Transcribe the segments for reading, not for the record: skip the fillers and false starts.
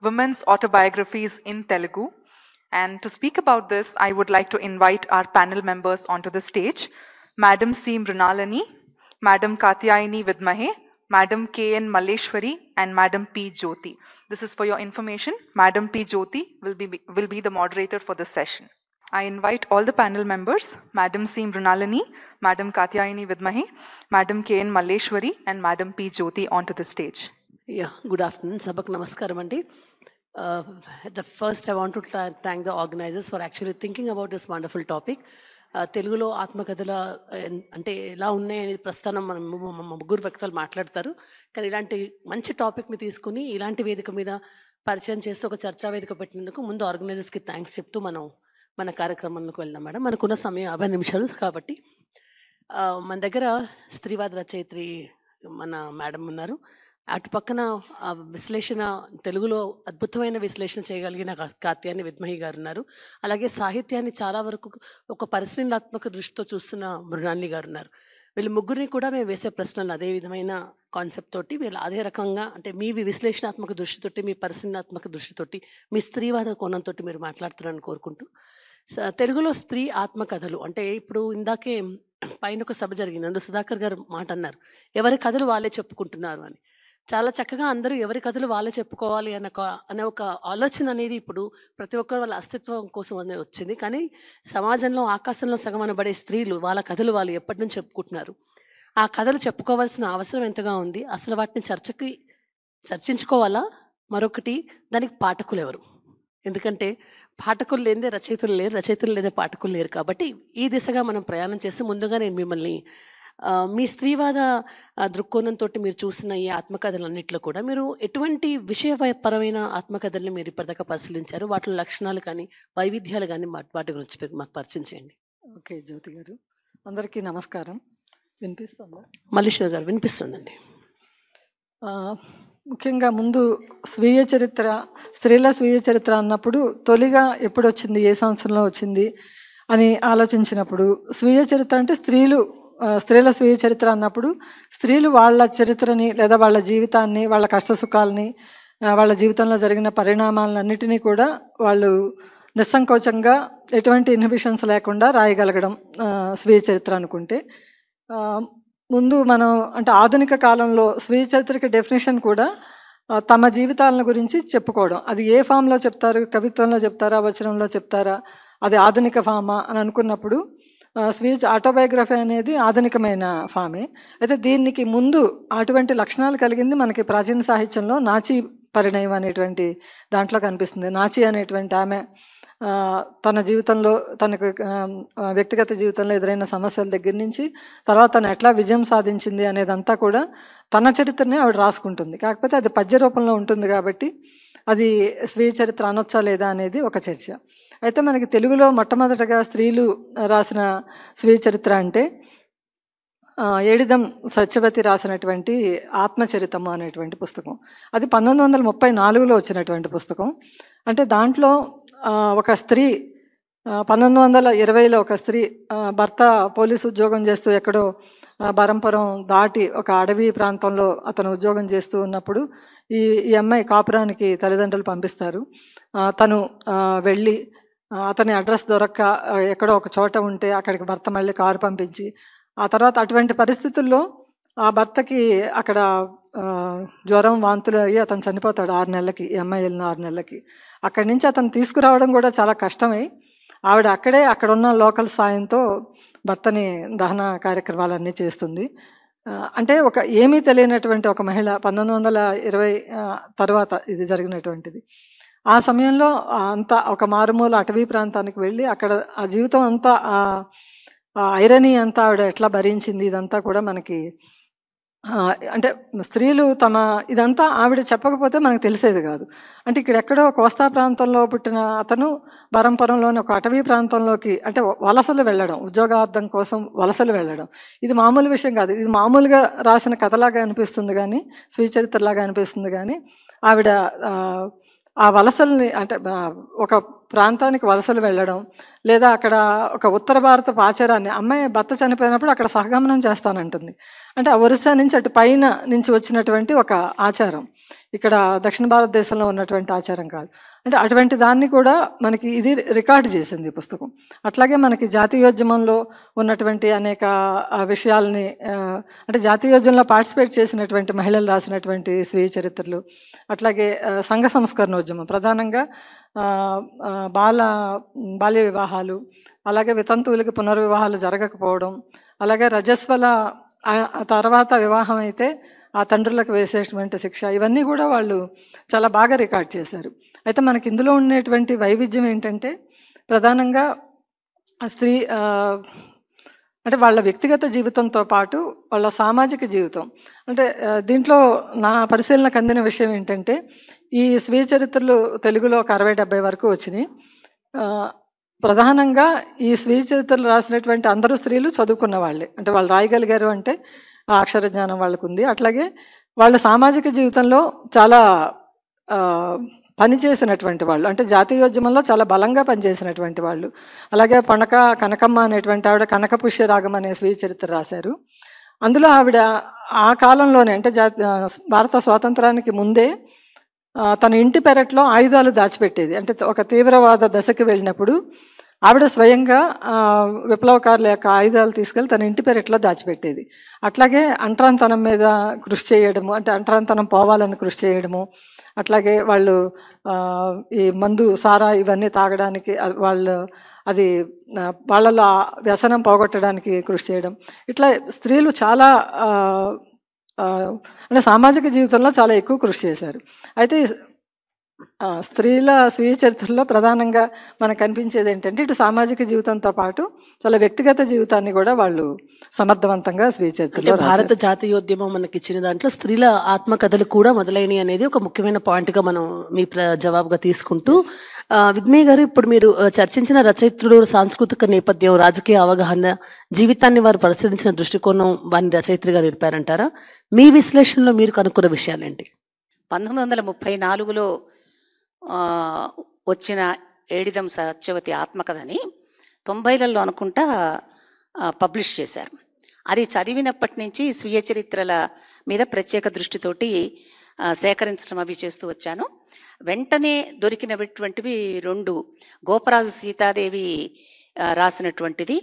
Women's Autobiographies in Telugu. And to speak about this, I would like to invite our panel members onto the stage. Madam C. Mrunalani, Madam Katyayani Vidmahe, Madam K.N. Malleshwari, and Madam P. Jyoti. This is for your information. Madam P. Jyoti will be the moderator for this session. I invite all the panel members, Madam C. Mrunalani, Madam Katyayani Vidmahe, Madam K.N. Malleshwari, and Madam P. Jyoti onto the stage. Yeah, good afternoon. Sabak namaskaram andi. The first I want to thank the organizers for actually thinking about this wonderful topic. తెలుగులో ఆత్మకథల అంటే ఎలా ఉన్నాయని ప్రస్థానం మనం ముగ్గురు వ్యక్తులు మాట్లాడతారు. కానీ ఇలాంటి మంచి టాపిక్ని తీసుకుని ఇలాంటి వేదిక మీద పరిచయం చేస్తూ ఒక చర్చా వేదిక పెట్టినందుకు ముందు ఆర్గనైజర్స్కి థ్యాంక్స్ చెప్తూ మన కార్యక్రమంలోకి వెళ్దాం మేడం. మనకున్న సమయం 50 నిమిషాలు కాబట్టి మన దగ్గర స్త్రీవాద రచయిత్రి మన మేడం ఉన్నారు. అటు పక్కన విశ్లేషణ తెలుగులో అద్భుతమైన విశ్లేషణ చేయగలిగిన కాత్యాయని విద్మహి గారు ఉన్నారు. అలాగే సాహిత్యాన్ని చాలా వరకు ఒక పరిశీలనాత్మక దృష్టితో చూస్తున్న మృణాలిని గారు ఉన్నారు. వీళ్ళు ముగ్గురిని కూడా మేము వేసే ప్రశ్నలు అదే విధమైన కాన్సెప్ట్ తోటి వీళ్ళు అదే రకంగా అంటే మీ విశ్లేషణాత్మక దృష్టితోటి మీ పరిశీలనాత్మక దృష్టితోటి మీ స్త్రీవాద కోణంతో మీరు మాట్లాడుతున్నారని కోరుకుంటూ తెలుగులో స్త్రీ ఆత్మకథలు అంటే ఇప్పుడు ఇందాకే పైన ఒక సభ జరిగింది. అందులో సుధాకర్ గారు మాట అన్నారు, ఎవరి కథలు వాళ్ళే చెప్పుకుంటున్నారు అని. చాలా చక్కగా అందరూ ఎవరి కథలు వాళ్ళే చెప్పుకోవాలి అనే ఒక ఆలోచన అనేది ఇప్పుడు ప్రతి ఒక్కరు వాళ్ళ అస్తిత్వం కోసం అనేది వచ్చింది. కానీ సమాజంలో ఆకాశంలో సగం అనబడే స్త్రీలు వాళ్ళ కథలు వాళ్ళు ఎప్పటి నుంచి చెప్పుకుంటున్నారు. ఆ కథలు చెప్పుకోవాల్సిన అవసరం ఎంతగా ఉంది, అసలు వాటిని చర్చించుకోవాలా? మరొకటి దానికి పాఠకులు ఎవరు? ఎందుకంటే పాఠకులు లేదే రచయితలు లేరు, రచయితలు లేదే పాఠకులు లేరు. కాబట్టి ఈ దిశగా మనం ప్రయాణం చేస్తే ముందుగా నేను మిమ్మల్ని మీ స్త్రీవాద దృక్కోణంతో మీరు చూసిన ఈ ఆత్మకథలన్నింటిలో కూడా మీరు ఎటువంటి విషయపరమైన ఆత్మకథల్ని మీరు ఇప్పటిదాకా పరిశీలించారు? వాటిలో లక్షణాలు కానీ వైవిధ్యాలు కానీ వాటి గురించి మాకు పరిచయం చేయండి. ఓకే జ్యోతి గారు, అందరికీ నమస్కారం. వినిపిస్తుందా? మల్లేశ్వర్ గారు వినిపిస్తుందండి. ముఖ్యంగా ముందు స్వీయ చరిత్ర, స్త్రీల స్వీయ చరిత్ర అన్నప్పుడు తొలిగా ఎప్పుడు వచ్చింది, ఏ సంవత్సరంలో వచ్చింది అని ఆలోచించినప్పుడు స్వీయ చరిత్ర అంటే స్త్రీల స్వీయ చరిత్ర అన్నప్పుడు స్త్రీలు వాళ్ళ చరిత్రని లేదా వాళ్ళ జీవితాన్ని, వాళ్ళ కష్టసుఖాలని, వాళ్ళ జీవితంలో జరిగిన పరిణామాలన్నిటినీ కూడా వాళ్ళు నిస్సంకోచంగా ఎటువంటి ఇన్హిబిషన్స్ లేకుండా రాయగలగడం స్వీయ చరిత్ర అనుకుంటే, ముందు మనం అంటే ఆధునిక కాలంలో స్వీయ చరిత్రకి డెఫినేషన్ కూడా తమ జీవితాలను గురించి చెప్పుకోవడం. అది ఏ ఫామ్లో చెప్తారు? కవిత్వంలో చెప్తారా, వచనంలో చెప్తారా? అది ఆధునిక ఫామా అని అనుకున్నప్పుడు స్వీయ ఆటోబయోగ్రఫీ అనేది ఆధునికమైన ఫామే. అయితే దీనికి ముందు అటువంటి లక్షణాలు కలిగింది మనకి ప్రాచీన సాహిత్యంలో నాచి పరిణయం అనేటువంటి దాంట్లో కనిపిస్తుంది. నాచి అనేటువంటి ఆమె తన జీవితంలో తనకు వ్యక్తిగత జీవితంలో ఎదురైన సమస్యల దగ్గర నుంచి తర్వాత తను ఎట్లా విజయం సాధించింది అనేదంతా కూడా తన చరిత్రనే ఆవిడ రాసుకుంటుంది. కాకపోతే అది పద్య రూపంలో ఉంటుంది కాబట్టి అది స్వీయ చరిత్ర అనొచ్చా లేదా అనేది ఒక చర్చ. అయితే మనకి తెలుగులో మొట్టమొదటగా స్త్రీలు రాసిన స్వీయ చరిత్ర అంటే ఏడిదం సత్యవతి రాసినటువంటి ఆత్మచరితము అనేటువంటి పుస్తకం. అది 1934లో వచ్చినటువంటి పుస్తకం. అంటే దాంట్లో ఒక స్త్రీ 1920లో ఒక స్త్రీ భర్త పోలీసు ఉద్యోగం చేస్తూ ఎక్కడో బరంపురం దాటి ఒక అడవి ప్రాంతంలో అతను ఉద్యోగం చేస్తూ ఉన్నప్పుడు ఈ అమ్మాయి కాపురానికి తల్లిదండ్రులు పంపిస్తారు. తను వెళ్ళి అతని అడ్రస్ దొరక్క ఎక్కడో ఒక చోట ఉంటే అక్కడికి భర్త మళ్ళీ కారు పంపించి ఆ తర్వాత అటువంటి పరిస్థితుల్లో ఆ భర్తకి అక్కడ జ్వరం, వాంతులు అయ్యి అతను చనిపోతాడు 6 నెలలకి. ఈ అమ్మాయి వెళ్ళిన 6 నెలలకి అక్కడి నుంచి అతను తీసుకురావడం కూడా చాలా కష్టమై ఆవిడ అక్కడ ఉన్న లోకల్ సాయంతో భర్తని దహన కార్యక్రమాలన్నీ చేస్తుంది. అంటే ఏమీ తెలియనటువంటి ఒక మహిళ 1920 తర్వాత ఇది జరిగినటువంటిది. ఆ సమయంలో అంతా ఒక మారుమూల అటవీ ప్రాంతానికి వెళ్ళి అక్కడ ఆ జీవితం అంతా ఐరనీ అంతా ఆవిడ ఎట్లా భరించింది ఇదంతా కూడా మనకి అంటే స్త్రీలు ఇదంతా ఆవిడ చెప్పకపోతే మనకు తెలిసేది కాదు. అంటే ఇక్కడ ఎక్కడో కోస్తా ప్రాంతంలో పుట్టిన అతను బరంపురంలోని ఒక అటవీ ప్రాంతంలోకి అంటే వలసలు వెళ్ళడం, ఉద్యోగార్థం కోసం వలసలు వెళ్ళడం ఇది మామూలు విషయం కాదు. ఇది మామూలుగా రాసిన కథలాగా అనిపిస్తుంది కానీ, స్వీయ చరిత్రలాగా అనిపిస్తుంది కానీ ఆవిడ ఆ వలసల్ని అంటే ఒక ప్రాంతానికి వలసలు వెళ్ళడం లేదా అక్కడ ఒక ఉత్తర భారతపు ఆచారాన్ని అమ్మాయి భర్త చనిపోయినప్పుడు అక్కడ సహగమనం చేస్తానంటుంది. అంటే ఆ ఒరిస్సా నుంచి అటు పైన నుంచి వచ్చినటువంటి ఒక ఆచారం. ఇక్కడ దక్షిణ భారతదేశంలో ఉన్నటువంటి ఆచారం కాదు. అంటే అటువంటి దాన్ని కూడా మనకి ఇది రికార్డు చేసింది ఈ పుస్తకం. అట్లాగే మనకి జాతీయోద్యమంలో ఉన్నటువంటి అనేక విషయాల్ని, అంటే జాతీయోద్యమంలో పార్టిసిపేట్ చేసినటువంటి మహిళలు రాసినటువంటి స్వీయ చరిత్రలు, అట్లాగే సంఘ సంస్కరణోద్యమం, ప్రధానంగా బాల్య వివాహాలు, అలాగే వితంతువులకి పునర్వివాహాలు జరగకపోవడం, అలాగే రజస్వల తర్వాత వివాహం అయితే ఆ తండ్రులకు వేసేటువంటి శిక్ష, ఇవన్నీ కూడా వాళ్ళు చాలా బాగా రికార్డ్ చేశారు. అయితే మనకి ఇందులో ఉండేటువంటి వైవిధ్యం ఏంటంటే, ప్రధానంగా స్త్రీ అంటే వాళ్ళ వ్యక్తిగత జీవితంతో పాటు వాళ్ళ సామాజిక జీవితం. అంటే దీంట్లో నా పరిశీలనకు అందిన విషయం ఏంటంటే, ఈ స్వీయ చరిత్రలు తెలుగులో ఒక 60-70 వరకు వచ్చినాయి. ప్రధానంగా ఈ స్వీయ చరిత్రలు రాసినటువంటి అందరూ స్త్రీలు చదువుకున్న వాళ్ళే. అంటే వాళ్ళు రాయగలిగారు అంటే ఆ అక్షర జ్ఞానం వాళ్ళకు ఉంది. అట్లాగే వాళ్ళు సామాజిక జీవితంలో చాలా పనిచేసినటువంటి వాళ్ళు, అంటే జాతీయోద్యమంలో చాలా బలంగా పనిచేసినటువంటి వాళ్ళు. అలాగే కనకమ్మ అనేటువంటి ఆవిడ కనకపుష్యరాగం అనే స్వీయ చరిత్ర రాశారు. అందులో ఆవిడ ఆ కాలంలోనే, అంటే భారత స్వాతంత్రానికి ముందే తన ఇంటి పెరట్లో ఆయుధాలు దాచిపెట్టేది. అంటే ఒక తీవ్రవాద దశకు వెళ్ళినప్పుడు ఆవిడ స్వయంగా విప్లవకారుల యొక్క ఆయుధాలు తీసుకెళ్ళి తన ఇంటి పెరట్లో దాచిపెట్టేది. అట్లాగే అంటరాంతనం మీద కృషి చేయడము, అంటే అంటరాంతనం పోవాలని కృషి చేయడము, అట్లాగే వాళ్ళు ఈ మందు సారా ఇవన్నీ తాగడానికి అది వాళ్ళలో వ్యసనం పోగొట్టడానికి కృషి చేయడం, ఇట్లా స్త్రీలు చాలా అంటే సామాజిక జీవితంలో చాలా ఎక్కువ కృషి చేశారు. అయితే స్త్రీల స్వీయ చరిత్రలో ప్రధానంగా మనకు కనిపించేది ఏంటంటే, ఇటు సామాజిక జీవితంతో పాటు చాలా వ్యక్తిగత జీవితాన్ని కూడా వాళ్ళు సమర్థవంతంగా స్వీయ చరిత్రలో భారత జాతీయోద్యమం మనకి ఇచ్చిన దాంట్లో స్త్రీల ఆత్మకథలు కూడా మొదలైనవి అనేది ఒక ముఖ్యమైన పాయింట్గా మనం మీ జవాబుగా తీసుకుంటూ, విద్మయ్య గారు, ఇప్పుడు మీరు చర్చించిన రచయిత్రుడు సాంస్కృతిక నేపథ్యం, రాజకీయ అవగాహన, జీవితాన్ని వారు పరిశీలించిన దృష్టికోణం వారిని రచయిత్రిగా నిలిపారంటారా? మీ విశ్లేషణలో మీరు కనుక్కున్న విషయాలేంటి? 1934లో వచ్చిన ఏడిదం సత్యవతి ఆత్మకథని 90లలో అనుకుంటా పబ్లిష్ చేశారు. అది చదివినప్పటి నుంచి స్వీయ చరిత్రల మీద ప్రత్యేక దృష్టితోటి సేకరించడం అవి చేస్తూ వచ్చాను. వెంటనే దొరికినటువంటివి 2, గోపరాజు సీతాదేవి రాసినటువంటిది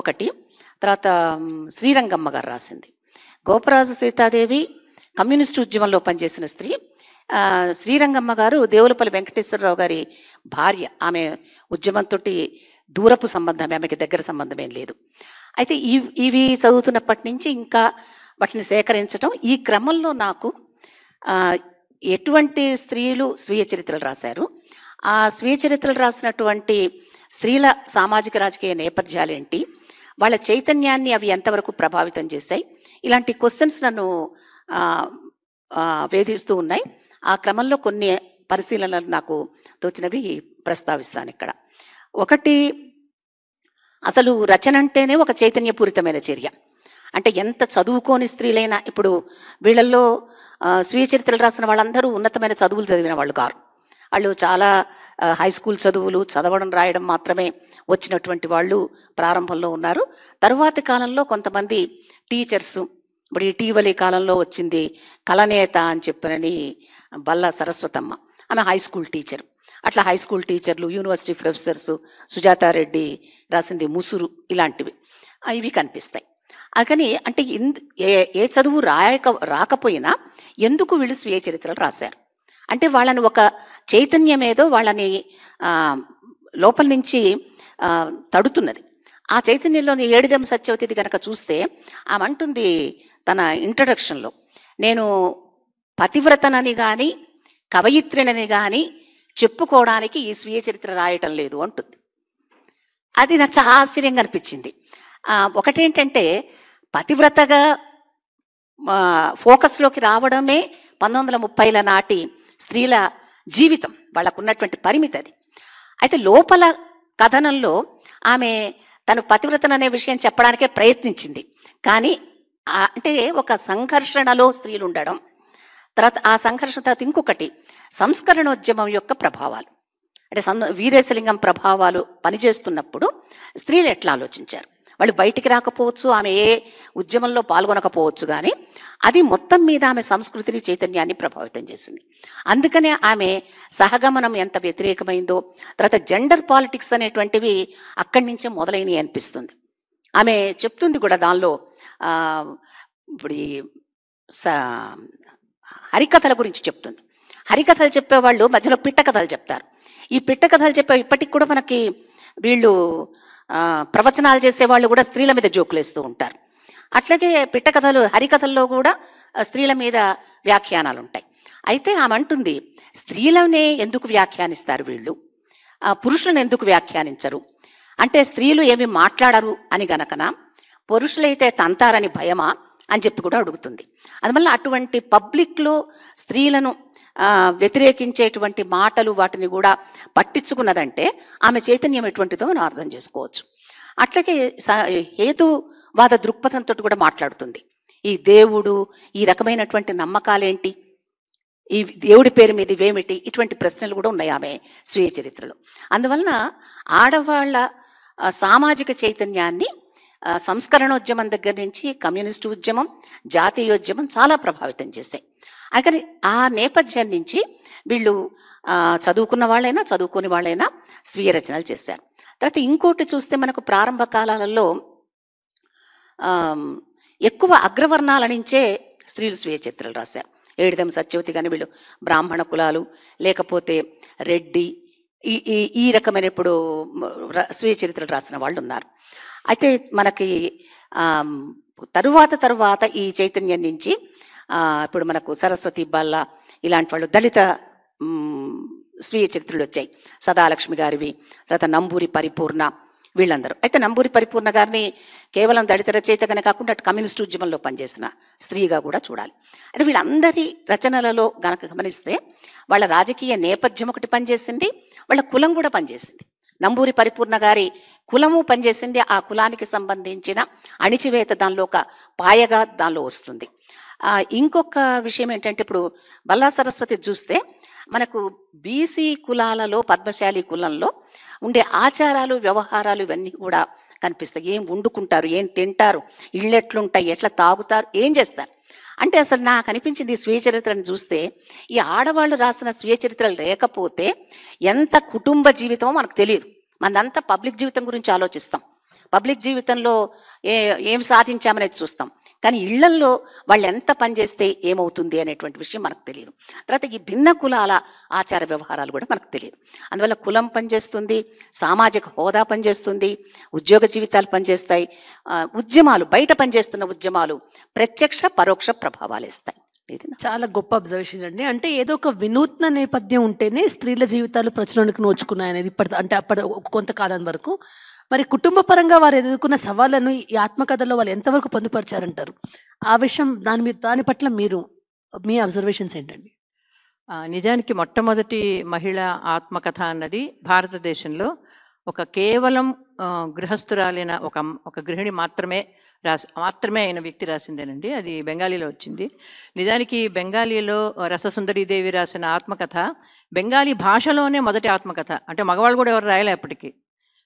ఒకటి, తర్వాత శ్రీరంగమ్మ గారు రాసింది. గోపరాజు సీతాదేవి కమ్యూనిస్టు ఉద్యమంలో పనిచేసిన స్త్రీ. శ్రీరంగమ్మ గారు దేవులపల్లి వెంకటేశ్వరరావు గారి భార్య. ఆమె ఉద్యమంతో దూరపు సంబంధం, ఆమెకి దగ్గర సంబంధం ఏం లేదు. అయితే ఇవి చదువుతున్నప్పటి నుంచి ఇంకా వాటిని సేకరించడం, ఈ క్రమంలో నాకు ఎటువంటి స్త్రీలు స్వీయ చరిత్రలు రాశారు, ఆ స్వీయ చరిత్రలు రాసినటువంటి స్త్రీల సామాజిక రాజకీయ నేపథ్యాలు ఏంటి, వాళ్ళ చైతన్యాన్ని అవి ఎంతవరకు ప్రభావితం చేశాయి, ఇలాంటి క్వశ్చన్స్ నన్ను వేధిస్తూ ఉన్నాయి. ఆ క్రమంలో కొన్ని పరిశీలనలు నాకు తోచినవి ప్రస్తావిస్తాను ఇక్కడ. ఒకటి, అసలు రచన అంటేనే ఒక చైతన్యపూరితమైన చర్య. అంటే ఎంత చదువుకోని స్త్రీలైనా, ఇప్పుడు వీళ్ళల్లో స్వీయ చరిత్రలు రాసిన వాళ్ళందరూ ఉన్నతమైన చదువులు చదివిన వాళ్ళు కారు. వాళ్ళు చాలా హై స్కూల్ చదువులు చదవడం రాయడం మాత్రమే వచ్చినటువంటి వాళ్ళు ప్రారంభంలో ఉన్నారు. తరువాతి కాలంలో కొంతమంది టీచర్స్, ఇప్పుడు ఇటీవలి కాలంలో వచ్చింది కలనేత అని చెప్పనని బల్లా సరస్వతమ్మ, ఆమె హై స్కూల్ టీచర్. అట్లా హై స్కూల్ టీచర్లు, యూనివర్సిటీ ప్రొఫెసర్స్, సుజాతారెడ్డి రాసింది ముసురు, ఇలాంటివి ఇవి కనిపిస్తాయి. కానీ అంటే ఏ చదువు రాకపోయినా ఎందుకు వీళ్ళు స్వీయ చరిత్రలు రాశారు అంటే, వాళ్ళని ఒక చైతన్యం ఏదో వాళ్ళని లోపల నుంచి తడుతున్నది. ఆ చైతన్యంలోని ఏడిదం సత్యవతిది కనుక చూస్తే, ఆమె అంటుంది తన ఇంట్రడక్షన్లో, నేను పతివ్రతనని కానీ కవయిత్రినని కానీ చెప్పుకోవడానికి ఈ స్వీయ చరిత్ర రాయటం లేదు అంటుంది. అది నాకు చాలా ఆశ్చర్యంగా అనిపించింది. ఒకటేంటంటే, పతివ్రతగా ఫోకస్లోకి రావడమే 1930ల నాటి స్త్రీల జీవితం, వాళ్ళకున్నటువంటి పరిమితి అది. అయితే లోపల కథనంలో ఆమె తను పతివ్రతననే విషయం చెప్పడానికే ప్రయత్నించింది. కానీ అంటే ఒక సంఘర్షణలో స్త్రీలు ఉండడం, తర్వాత ఆ సంఘర్షణ తర్వాత ఇంకొకటి సంస్కరణోద్యమం యొక్క ప్రభావాలు, అంటే వీరేశలింగం ప్రభావాలు పనిచేస్తున్నప్పుడు స్త్రీలు ఎట్లా ఆలోచించారు. వాళ్ళు బయటికి రాకపోవచ్చు, ఆమె ఏ ఉద్యమంలో పాల్గొనకపోవచ్చు, కానీ అది మొత్తం మీద ఆమె సంస్కృతిని, చైతన్యాన్ని ప్రభావితం చేసింది. అందుకనే ఆమె సహగమనం ఎంత వ్యతిరేకమైందో, తర్వాత జెండర్ పాలిటిక్స్ అనేటువంటివి అక్కడి నుంచే మొదలైనవి అనిపిస్తుంది. ఆమె చెప్తుంది కూడా దానిలో, ఇప్పుడు హరికథల గురించి చెప్తుంది. హరికథలు చెప్పేవాళ్ళు మధ్యలో పిట్ట కథలు చెప్తారు. ఈ పిట్ట కథలు చెప్పే ఇప్పటికి కూడా మనకి వీళ్ళు ప్రవచనాలు చేసేవాళ్ళు కూడా స్త్రీల మీద జోకులు వేస్తూ ఉంటారు. అట్లాగే పిట్ట కథలు, హరికథల్లో కూడా స్త్రీల మీద వ్యాఖ్యానాలు ఉంటాయి. అయితే ఆమె అంటుంది, స్త్రీలనే ఎందుకు వ్యాఖ్యానిస్తారు వీళ్ళు, పురుషులను ఎందుకు వ్యాఖ్యానించరు అంటే, స్త్రీలు ఏమి మాట్లాడరు అని గనకనా, పురుషులైతే తంతారని భయమా అని చెప్పి కూడా అడుగుతుంది. అందువల్ల అటువంటి పబ్లిక్లో స్త్రీలను వ్యతిరేకించేటువంటి మాటలు వాటిని కూడా పట్టించుకున్నదంటే ఆమె చైతన్యం ఎటువంటిదో మనం అర్థం చేసుకోవచ్చు. అట్లాగే హేతువాద దృక్పథంతో కూడా మాట్లాడుతుంది. ఈ దేవుడు, ఈ రకమైనటువంటి నమ్మకాలేంటి, ఈ దేవుడి పేరు మీద ఇవేమిటి, ఇటువంటి ప్రశ్నలు కూడా ఉన్నాయి ఆమె స్వీయ చరిత్రలో. అందువలన ఆడవాళ్ల సామాజిక చైతన్యాన్ని సంస్కరణోద్యమం దగ్గర నుంచి కమ్యూనిస్టు ఉద్యమం, జాతీయోద్యమం చాలా ప్రభావితం చేశాయి. కానీ ఆ నేపథ్యం నుంచి వీళ్ళు చదువుకున్న వాళ్ళైనా చదువుకుని వాళ్ళైనా స్వీయ రచనలు చేశారు. తర్వాత ఇంకోటి చూస్తే మనకు ప్రారంభ కాలాలలో ఎక్కువ అగ్రవర్ణాల నుంచే స్త్రీలు స్వీయ చరిత్రలు రాశారు. ఏడిదం సత్యవతి కానీ వీళ్ళు బ్రాహ్మణ కులాలు, లేకపోతే రెడ్డి, ఈ రకమైన ఇప్పుడు స్వీయ చరిత్రలు రాసిన వాళ్ళు ఉన్నారు. అయితే మనకి తరువాత ఈ చైతన్యం నుంచి ఇప్పుడు మనకు సరస్వతి బల్ల ఇలాంటి వాళ్ళు దళిత స్వీయ చరిత్రలు వచ్చాయి. సదాలక్ష్మి గారివి, తర్వాత నంబూరి పరిపూర్ణ, వీళ్ళందరూ. అయితే నంబూరి పరిపూర్ణ గారిని కేవలం దళిత రచయితగానే కాకుండా అటు కమ్యూనిస్టు ఉద్యమంలో పనిచేసిన స్త్రీగా కూడా చూడాలి. అయితే వీళ్ళందరి రచనలలో గనక గమనిస్తే వాళ్ళ రాజకీయ నేపథ్యం ఒకటి పనిచేసింది, వాళ్ళ కులం కూడా పనిచేసింది. నంబూరి పరిపూర్ణ గారి కులము పనిచేసింది, ఆ కులానికి సంబంధించిన అణిచివేత దానిలో ఒక పాయగా దానిలో వస్తుంది. ఇంకొక విషయం ఏంటంటే, ఇప్పుడు బల్లా సరస్వతి చూస్తే మనకు బీసీ కులాలలో, పద్మశాలి కులంలో ఉండే ఆచారాలు, వ్యవహారాలు ఇవన్నీ కూడా కనిపిస్తాయి. ఏం వండుకుంటారు, ఏం తింటారు, ఇళ్ళు ఎట్లుంటాయి, ఎట్లా తాగుతారు, ఏం చేస్తారు అంటే, అసలు నాకు అనిపించింది ఈ స్వీయ చరిత్రను చూస్తే, ఈ ఆడవాళ్ళు రాసిన స్వీయ చరిత్రలు లేకపోతే ఎంత కుటుంబ జీవితమో మనకు తెలియదు. మనదంతా పబ్లిక్ జీవితం గురించి ఆలోచిస్తాం, పబ్లిక్ జీవితంలో ఏం సాధించామనేది చూస్తాం, కానీ ఇళ్లల్లో వాళ్ళు ఎంత పనిచేస్తే ఏమవుతుంది అనేటువంటి విషయం మనకు తెలియదు. తర్వాత ఈ భిన్న కులాల ఆచార వ్యవహారాలు కూడా మనకు తెలియదు. అందువల్ల కులం పనిచేస్తుంది, సామాజిక హోదా పనిచేస్తుంది, ఉద్యోగ జీవితాలు పనిచేస్తాయి, ఉద్యమాలు, బయట పనిచేస్తున్న ఉద్యమాలు ప్రత్యక్ష పరోక్ష ప్రభావాలు ఇస్తాయి. చాలా గొప్ప అబ్జర్వేషన్ అండి. అంటే ఏదో ఒక వినూత్న నేపథ్యం ఉంటేనే స్త్రీల జీవితాలు ప్రచురణకు నోచుకున్నాయి అనేది అప్పటి కొంతకాలం వరకు. మరి కుటుంబ పరంగా వారు ఎదుర్కొన్న సవాళ్లను ఈ ఆత్మకథలో వాళ్ళు ఎంతవరకు పొందుపరిచారంటారు? ఆ విషయం దాని పట్ల మీ అబ్జర్వేషన్స్ ఏంటండి? నిజానికి మొట్టమొదటి మహిళా ఆత్మకథ అన్నది భారతదేశంలో కేవలం గృహస్థురాలైన ఒక గృహిణి మాత్రమే అయిన వ్యక్తి రాసిందేనండి. అది బెంగాలీలో వచ్చింది. నిజానికి బెంగాలీలో రససుందరీదేవి రాసిన ఆత్మకథ బెంగాలీ భాషలోనే మొదటి ఆత్మకథ. అంటే మగవాళ్ళు కూడా ఎవరు రాయలే అప్పటికి.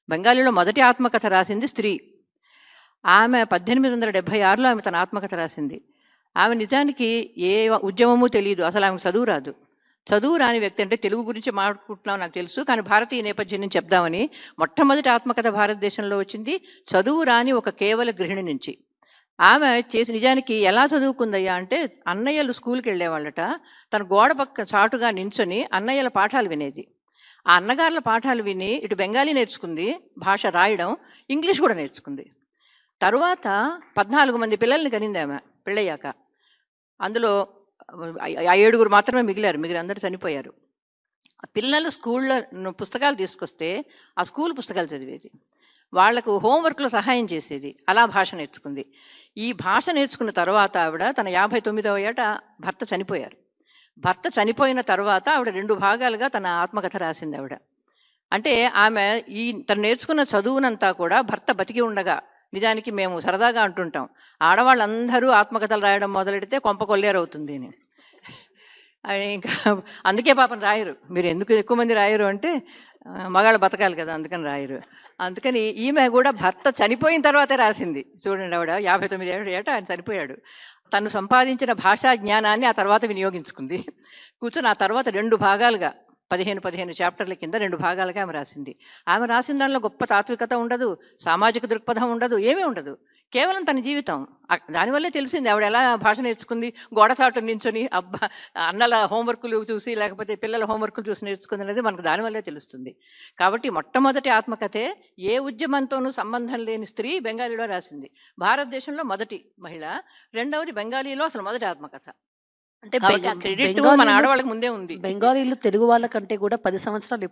బెంగాలీలో మొదటి ఆత్మకథ రాసింది స్త్రీ. ఆమె 1876లో ఆమె తన ఆత్మకథ రాసింది. ఆమె నిజానికి ఏ ఉద్యమము తెలియదు, అసలు ఆమెకు చదువు రాదు. చదువు రాని వ్యక్తి, అంటే తెలుగు గురించి మాట్లాడుకుంటున్నాం నాకు తెలుసు, కానీ భారతీయ నేపథ్యం నుంచి చెప్దామని మొట్టమొదటి ఆత్మకథ భారతదేశంలో వచ్చింది చదువు రాని ఒక కేవల గృహిణి నుంచి. ఆమె చేసి నిజానికి ఎలా చదువుకుందయ్యా అంటే, అన్నయ్యలు స్కూల్కి వెళ్ళేవాళ్ళట, తన గోడ పక్క చాటుగా నించొని అన్నయ్యల పాఠాలు వినేది. ఆ అన్నగారుల పాఠాలు విని ఇటు బెంగాలీ నేర్చుకుంది, భాష రాయడం, ఇంగ్లీష్ కూడా నేర్చుకుంది. తరువాత 14 మంది పిల్లల్ని కనింది ఆమె పెళ్ళయ్యాక. అందులో 7 మాత్రమే మిగిలారు, అందరూ చనిపోయారు. ఆ పిల్లలు స్కూల్లో పుస్తకాలు తీసుకొస్తే ఆ స్కూల్ పుస్తకాలు చదివేది, వాళ్లకు హోంవర్క్లో సహాయం చేసేది. అలా భాష నేర్చుకుంది. ఈ భాష నేర్చుకున్న తర్వాత ఆవిడ తన 59వ ఏట భర్త చనిపోయారు. భర్త చనిపోయిన తర్వాత ఆవిడ 2 భాగాలుగా తన ఆత్మకథ రాసింది ఆవిడ. అంటే ఆమె తను నేర్చుకున్న చదువునంతా కూడా భర్త బతికి ఉండగా, నిజానికి మేము సరదాగా అంటుంటాం, ఆడవాళ్ళందరూ ఆత్మకథలు రాయడం మొదలెడితే కొంప కొల్లేరవుతుంది అని. ఇంకా అందుకే పాపం రాయరు. మీరు ఎందుకు ఎక్కువ మంది రాయరు అంటే మగాళ్ళు బతకాలి కదా, అందుకని రాయరు. అందుకని ఈమె కూడా భర్త చనిపోయిన తర్వాతే రాసింది. చూడండి, ఆవిడ 59 ఏట ఆయన చనిపోయాడు. తను సంపాదించిన భాషా జ్ఞానాన్ని ఆ తర్వాత వినియోగించుకుంది. కూర్చొని ఆ తర్వాత 2 భాగాలుగా 15 చాప్టర్ల కింద 2 భాగాలుగా ఆమె రాసింది. ఆమె రాసిన దానిలో గొప్ప తాత్వికత ఉండదు, సామాజిక దృక్పథం ఉండదు, ఏమీ ఉండదు. కేవలం తన జీవితం. దానివల్లే తెలిసింది ఆవిడ ఎలా భాష నేర్చుకుంది. గోడచాటు నించొని అన్నల హోంవర్కులు చూసి లేకపోతే పిల్లల హోంవర్కులు చూసి నేర్చుకుంది అనేది మనకు దానివల్లే తెలుస్తుంది. కాబట్టి మొట్టమొదటి ఆత్మకథే ఏ ఉద్యమంతోనూ సంబంధం లేని స్త్రీ బెంగాలీలో రాసింది. భారతదేశంలో మొదటి మహిళ, రెండవది బెంగాలీలో అసలు మొదటి ఆత్మకథ. అంటే క్రెడిట్ మన ఆడవాళ్ళకి ముందే ఉంది. బెంగాలీలు తెలుగు వాళ్ళకంటే కూడా 10 సంవత్సరాలు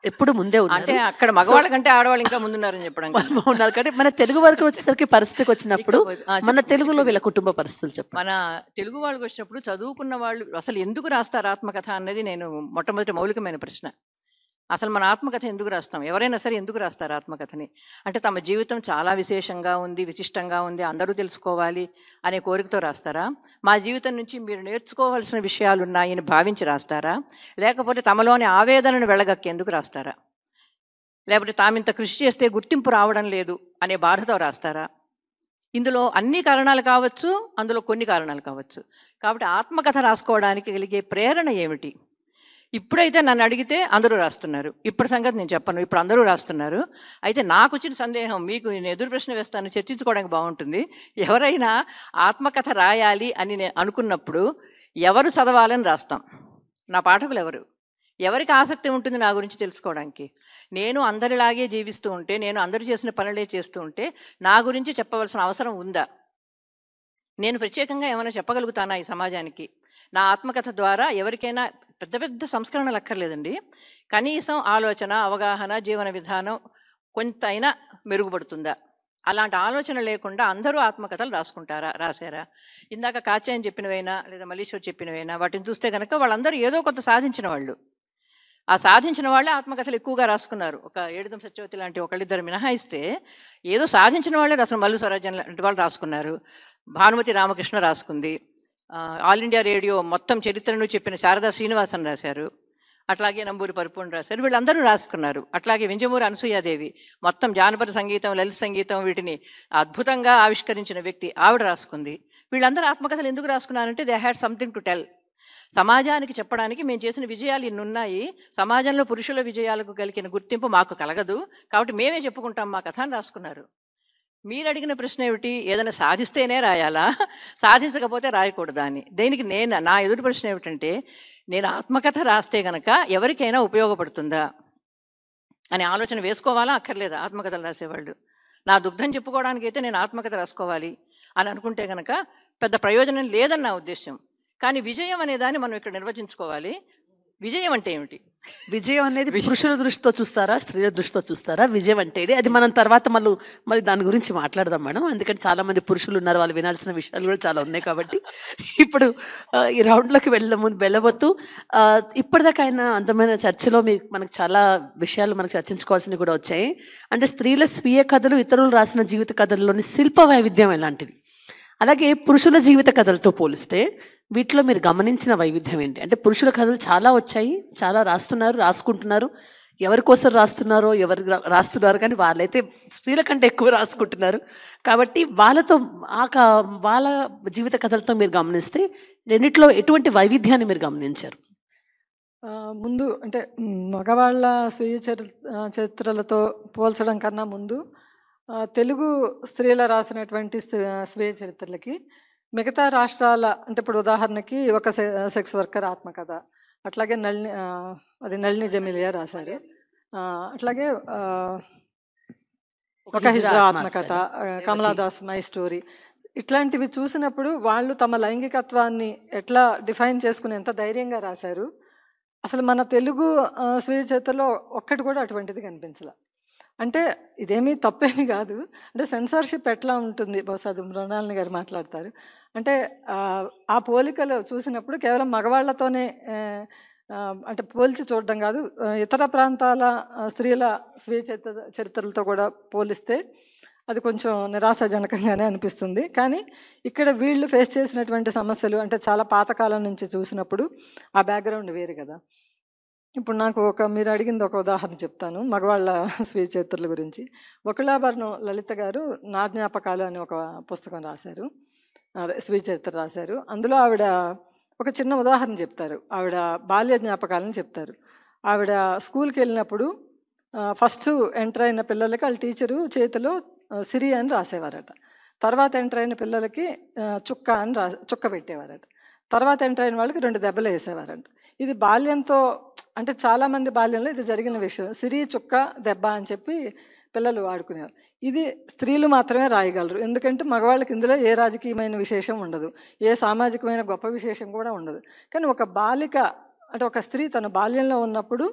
ఎప్పుడు ముందే ఉన్నారు. అంటే అక్కడ మగవాళ్ళ కంటే ఆడవాళ్ళు ఇంకా ముందున్నారని చెప్పడానికి ఉన్నారు. కానీ మన తెలుగు వరకు వచ్చేసరికి పరిస్థితికి వచ్చినప్పుడు మన తెలుగులో వీళ్ళ కుటుంబ పరిస్థితులు చెప్పండి. మన తెలుగు వాళ్ళకి వచ్చినప్పుడు చదువుకున్న వాళ్ళు అసలు ఎందుకు రాస్తారు ఆత్మకథ అన్నది నేను మొట్టమొదటి మౌలికమైన ప్రశ్న. అసలు మన ఆత్మకథ ఎందుకు రాస్తాం? ఎవరైనా సరే ఎందుకు రాస్తారు ఆత్మకథని? అంటే తమ జీవితం చాలా విశేషంగా ఉంది, విశిష్టంగా ఉంది, అందరూ తెలుసుకోవాలి అనే కోరికతో రాస్తారా? మా జీవితం నుంచి మీరు నేర్చుకోవాల్సిన విషయాలు ఉన్నాయని భావించి రాస్తారా? లేకపోతే తమలోని ఆవేదనను వెళ్ళగక్కేందుకు రాస్తారా? లేకపోతే తామింత కృషి చేస్తే గుర్తింపు రావడం లేదు అనే బాధతో రాస్తారా? ఇందులో అన్ని కారణాలు కావచ్చు, అందులో కొన్ని కారణాలు కావచ్చు. కాబట్టి ఆత్మకథ రాసుకోవడానికి కలిగే ప్రేరణ ఏమిటి? ఇప్పుడైతే నన్ను అడిగితే అందరూ రాస్తున్నారు. ఇప్పటి సంగతి నేను చెప్పను, ఇప్పుడు అందరూ రాస్తున్నారు. అయితే నాకు వచ్చిన సందేహం మీకు నేను ఎదురు ప్రశ్న వేస్తాను, చర్చించుకోవడానికి బాగుంటుంది. ఎవరైనా ఆత్మకథ రాయాలి అని నేను అనుకున్నప్పుడు ఎవరు చదవాలని రాస్తాం? నా పాఠకులు ఎవరు? ఎవరికి ఆసక్తి ఉంటుంది నా గురించి తెలుసుకోవడానికి? నేను అందరిలాగే జీవిస్తూ ఉంటే, నేను అందరూ చేసిన పనులే చేస్తూ ఉంటే నా గురించి చెప్పవలసిన అవసరం ఉందా? నేను ప్రత్యేకంగా ఏమైనా చెప్పగలుగుతానా ఈ సమాజానికి? నా ఆత్మకథ ద్వారా ఎవరికైనా పెద్ద పెద్ద సంస్కరణలు అక్కర్లేదండి, కనీసం ఆలోచన, అవగాహన, జీవన విధానం కొంత అయినా మెరుగుపడుతుందా? అలాంటి ఆలోచన లేకుండా అందరూ ఆత్మకథలు రాశారా? ఇందాక కాచాయని చెప్పినవైనా లేదా మల్లీశ్వర్ చెప్పినవైనా వాటిని చూస్తే కనుక వాళ్ళందరూ ఏదో కొంత సాధించిన వాళ్ళు. ఆ సాధించిన వాళ్ళే ఆత్మకథలు ఎక్కువగా రాసుకున్నారు. ఒక ఏడుదం సత్యవతి లాంటి ఒకళ్ళిద్దరు మినహాయిస్తే ఏదో సాధించిన వాళ్ళే రాసుకున్నారు. మల్లు స్వరాజ్యం లాంటి వాళ్ళు రాసుకున్నారు. భానుమతి రామకృష్ణ రాసుకుంది. ఆల్ ఇండియా రేడియో మొత్తం చరిత్రను చెప్పిన శారదా శ్రీనివాసన్ రాశారు. అట్లాగే నంబూరి పరిపూర్ణ రాశారు. వీళ్ళందరూ రాసుకున్నారు. అట్లాగే వింజమూరి అనసూయాదేవి మొత్తం జానపద సంగీతం, లలిత సంగీతం వీటిని అద్భుతంగా ఆవిష్కరించిన వ్యక్తి, ఆవిడ రాసుకుంది. వీళ్ళందరూ ఆత్మకథలు ఎందుకు రాసుకున్నారంటే they had something to tell. సమాజానికి చెప్పడానికి మేము చేసిన విజయాలు ఇన్ని ఉన్నాయి, సమాజంలో పురుషుల విజయాలకు కలిగిన గుర్తింపు మాకు కలగదు, కాబట్టి మేమే చెప్పుకుంటాం మా కథ అని రాసుకున్నారు. మీరు అడిగిన ప్రశ్న ఏమిటి? ఏదైనా సాధిస్తేనే రాయాలా, సాధించకపోతే రాయకూడదా అని. దేనికి నా ఎదురు ప్రశ్న ఏమిటంటే, నేను ఆత్మకథ రాస్తే గనక ఎవరికైనా ఉపయోగపడుతుందా అనే ఆలోచన వేసుకోవాలా అక్కర్లేదా ఆత్మకథలు రాసేవాళ్ళు? నా దుగ్ధం చెప్పుకోవడానికి అయితే నేను ఆత్మకథ రాసుకోవాలి అని అనుకుంటే గనక పెద్ద ప్రయోజనం లేదని నా ఉద్దేశం. కానీ విజయం అనే దాన్ని మనం ఇక్కడ నిర్వచించుకోవాలి. విజయం అంటే ఏమిటి? విజయం అనేది పురుషుల దృష్టితో చూస్తారా, స్త్రీల దృష్టితో చూస్తారా? విజయం అంటే అది మనం తర్వాత మళ్ళీ దాని గురించి మాట్లాడదాం మేడం. ఎందుకంటే చాలా మంది పురుషులు ఉన్నారు, వాళ్ళు వినాల్సిన విషయాలు కూడా చాలా ఉన్నాయి. కాబట్టి ఇప్పుడు ఈ రౌండ్లోకి వెళ్ళబోతూ ఇప్పటిదాకా ఆయన అందమైన చర్చలో మనకు చాలా విషయాలు మనకు చర్చించుకోవాల్సినవి కూడా వచ్చాయి. అంటే స్త్రీల స్వీయ కథలు, ఇతరులు రాసిన జీవిత కథల్లోని శిల్ప వైవిధ్యం ఎలాంటిది, అలాగే పురుషుల జీవిత కథలతో పోలిస్తే వీటిలో మీరు గమనించిన వైవిధ్యం ఏంటి? అంటే పురుషుల కథలు చాలా వచ్చాయి, చాలా రాసుకుంటున్నారు. ఎవరి కోసం రాస్తున్నారో ఎవరు రాస్తున్నారు, కానీ వాళ్ళైతే స్త్రీల కంటే ఎక్కువ రాసుకుంటున్నారు. కాబట్టి వాళ్ళ జీవిత కథలతో మీరు గమనిస్తే రెండిట్లో ఎటువంటి వైవిధ్యాన్ని మీరు గమనించారు? ముందు అంటే మగవాళ్ళ స్వీయ చరిత్రలతో పోల్చడం కన్నా ముందు తెలుగు స్త్రీల రాసినటువంటి స్వీయ చరిత్రలకి మిగతా రాష్ట్రాల, అంటే ఇప్పుడు ఉదాహరణకి ఒక సెక్స్ వర్కర్ ఆత్మకథ, అట్లాగే నళిని జమీలియా రాశారు. అట్లాగే ఒక హిజ్రా ఆత్మకథ, కమలాదాస్ మై స్టోరీ, ఇట్లాంటివి చూసినప్పుడు వాళ్ళు తమ లైంగికత్వాన్ని ఎట్లా డిఫైన్ చేసుకుని ఎంత ధైర్యంగా రాశారు. అసలు మన తెలుగు స్వీయ చరిత్రలో ఒక్కటి కూడా అటువంటిది కనిపించలే. అంటే ఇదేమీ తప్పేమీ కాదు. అంటే సెన్సార్షిప్ ఎట్లా ఉంటుంది, బహుశా అది మృణాలిని గారు మాట్లాడతారు. అంటే ఆ పోలికలు చూసినప్పుడు కేవలం మగవాళ్లతోనే అంటే పోల్చి చూడడం కాదు, ఇతర ప్రాంతాల స్త్రీల స్వీయ చరిత్రలతో కూడా పోలిస్తే అది కొంచెం నిరాశాజనకంగానే అనిపిస్తుంది. కానీ ఇక్కడ వీళ్ళు ఫేస్ చేసినటువంటి సమస్యలు అంటే చాలా పాతకాలం నుంచి చూసినప్పుడు ఆ బ్యాక్గ్రౌండ్ వేరు కదా. ఇప్పుడు నాకు మీరు అడిగింది ఒక ఉదాహరణ చెప్తాను మగవాళ్ళ స్వీయ చరిత్రల గురించి. ఒకలాభరణం లలిత గారు నా జ్ఞాపకాలు అని ఒక పుస్తకం రాశారు, అదే స్వీయ చరిత్ర రాశారు. అందులో ఆవిడ ఒక చిన్న ఉదాహరణ చెప్తారు. ఆవిడ బాల్య జ్ఞాపకాలను చెప్తారు. ఆవిడ స్కూల్కి వెళ్ళినప్పుడు ఫస్ట్ ఎంటర్ అయిన పిల్లలకి వాళ్ళ టీచరు చేతిలో సిరి అని రాసేవారట. తర్వాత ఎంటర్ అయిన పిల్లలకి చుక్క అని చుక్క పెట్టేవారట. తర్వాత ఎంటర్ అయిన వాళ్ళకి 2 దెబ్బలు వేసేవారంట. ఇది బాల్యంతో అంటే చాలామంది బాల్యంలో ఇది జరిగిన విషయం. సిరి, చుక్క, దెబ్బ అని చెప్పి పిల్లలు ఆడుకునేవారు. ఇది స్త్రీలు మాత్రమే రాయగలరు. ఎందుకంటే మగవాళ్ళకి ఇందులో ఏ రాజకీయమైన విశేషం ఉండదు, ఏ సామాజికమైన గొప్ప విశేషం కూడా ఉండదు. కానీ ఒక బాలిక అంటే ఒక స్త్రీ తన బాల్యంలో ఉన్నప్పుడు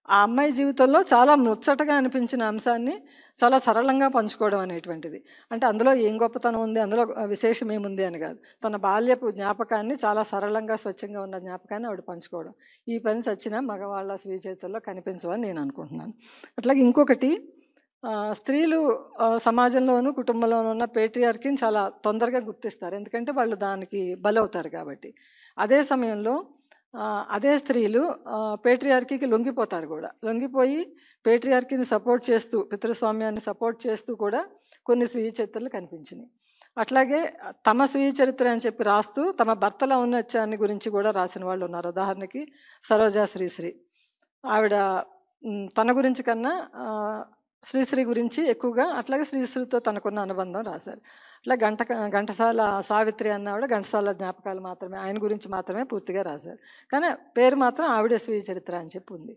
ఆ అమ్మాయి జీవితంలో చాలా ముచ్చటగా అనిపించిన అంశాన్ని చాలా సరళంగా పంచుకోవడం అనేటువంటిది. అంటే అందులో ఏం గొప్పతనం ఉంది, అందులో విశేషం ఏముంది అని కాదు, తన బాల్యపు జ్ఞాపకాన్ని చాలా సరళంగా స్వచ్ఛంగా ఉన్న జ్ఞాపకాన్ని ఆవిడ పంచుకోవడం. ఈ పని చచ్చిన మగవాళ్ళ స్వీయ చరిత్రలో కనిపించవని నేను అనుకుంటున్నాను. అట్లాగే ఇంకొకటి, స్త్రీలు సమాజంలోనూ కుటుంబంలోనూ ఉన్న పేట్రియార్కీని చాలా తొందరగా గుర్తిస్తారు, ఎందుకంటే వాళ్ళు దానికి బలవుతారు కాబట్టి. అదే సమయంలో అదే స్త్రీలు పేట్రియార్కీకి లొంగిపోతారు కూడా. లొంగిపోయి పేట్రియార్కీని సపోర్ట్ చేస్తూ, పితృస్వామ్యాన్ని సపోర్ట్ చేస్తూ కూడా కొన్ని స్వీయ చరిత్రలు కనిపించినాయి. అట్లాగే తమ స్వీయ చరిత్ర అని చెప్పి రాస్తూ తమ భర్తల ఔన్నత్యాన్ని గురించి కూడా రాసిన వాళ్ళు ఉన్నారు. ఉదాహరణకి సరోజా శ్రీశ్రీ. ఆవిడ తన గురించి కన్నా శ్రీశ్రీ గురించి ఎక్కువగా, అట్లాగే శ్రీశ్రీతో తనకున్న అనుబంధం రాశారు. అట్లా ఘంటసాల సావిత్రి అన్న ఆవిడ ఘంటసాల జ్ఞాపకాలు మాత్రమే, ఆయన గురించి మాత్రమే పూర్తిగా రాశారు. కానీ పేరు మాత్రం ఆవిడ స్వీయ చరిత్ర అని చెప్పి ఉంది.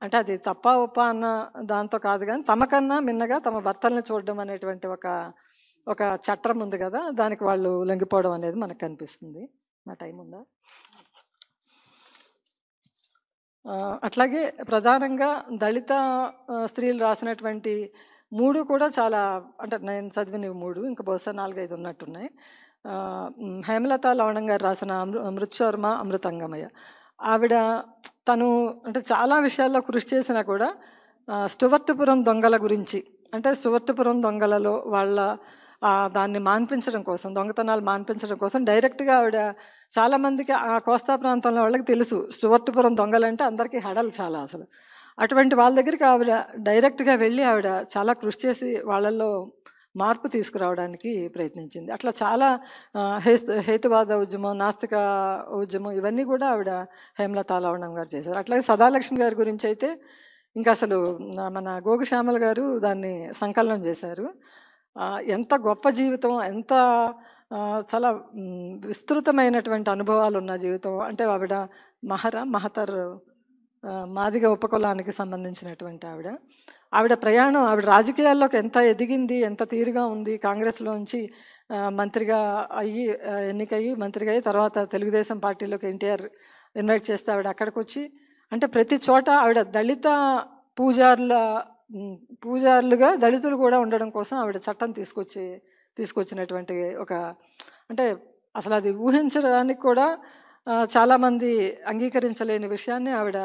అంటే అది తప్ప ఒప్ప అన్న దాంతో కాదు, కానీ తమకన్నా మిన్నగా తమ భర్తల్ని చూడడం అనేటువంటి ఒక చట్టం ఉంది కదా, దానికి వాళ్ళు లొంగిపోవడం అనేది మనకు కనిపిస్తుంది. నా టైం ఉందా? అట్లాగే ప్రధానంగా దళిత స్త్రీలు రాసినటువంటి 3 కూడా చాలా, అంటే నేను చదివినవి 3, ఇంకా బహుశా 4-5 ఉన్నట్టున్నాయి. హేమలత లవణం గారు రాసిన అమృత్శర్మ అమృతంగమయ్య. ఆవిడ తను అంటే చాలా విషయాల్లో కృషి చేసినా కూడా స్టువర్ట్పురం దొంగల గురించి, అంటే స్టువర్ట్పురం దొంగలలో వాళ్ళ దాన్ని మాన్పించడం కోసం, దొంగతనాలు మాన్పించడం కోసం డైరెక్ట్గా ఆవిడ చాలామందికి ఆ కోస్తా ప్రాంతంలో వాళ్ళకి తెలుసు స్టువర్ట్పురం దొంగలంటే అందరికీ హడలు చాలా అసలు. అటువంటి వాళ్ళ దగ్గరికి ఆవిడ డైరెక్ట్గా వెళ్ళి ఆవిడ చాలా కృషి చేసి వాళ్ళల్లో మార్పు తీసుకురావడానికి ప్రయత్నించింది. అట్లా చాలా హేతువాద ఉద్యమం, నాస్తిక ఉద్యమం, ఇవన్నీ కూడా ఆవిడ హేమలత లవణం గారు చేశారు. అట్లాగే సదాలక్ష్మి గారి గురించి అయితే ఇంకా అసలు మన గోగుశ్యామల గారు దాన్ని సంకలనం చేశారు. ఎంత గొప్ప జీవితం, ఎంత చాలా విస్తృతమైనటువంటి అనుభవాలు ఉన్న జీవితం. అంటే ఆవిడ మహతర్ మాదిగ ఉపకులానికి సంబంధించినటువంటి ఆవిడ ప్రయాణం, ఆవిడ రాజకీయాల్లోకి ఎంత ఎదిగింది, ఎంత తీరుగా ఉంది. కాంగ్రెస్లోంచి మంత్రిగా అయ్యి, ఎన్నికయ్యి మంత్రిగా అయ్యి, తర్వాత తెలుగుదేశం పార్టీలోకి ఎన్టీఆర్ ఇన్వైట్ చేస్తే ఆవిడ అక్కడికి వచ్చి, అంటే ప్రతి చోట ఆవిడ దళిత పూజారులుగా దళితులు కూడా ఉండడం కోసం ఆవిడ చట్టం తీసుకొచ్చినటువంటి అంటే అసలు అది ఊహించడానికి కూడా చాలామంది అంగీకరించలేని విషయాన్ని ఆవిడ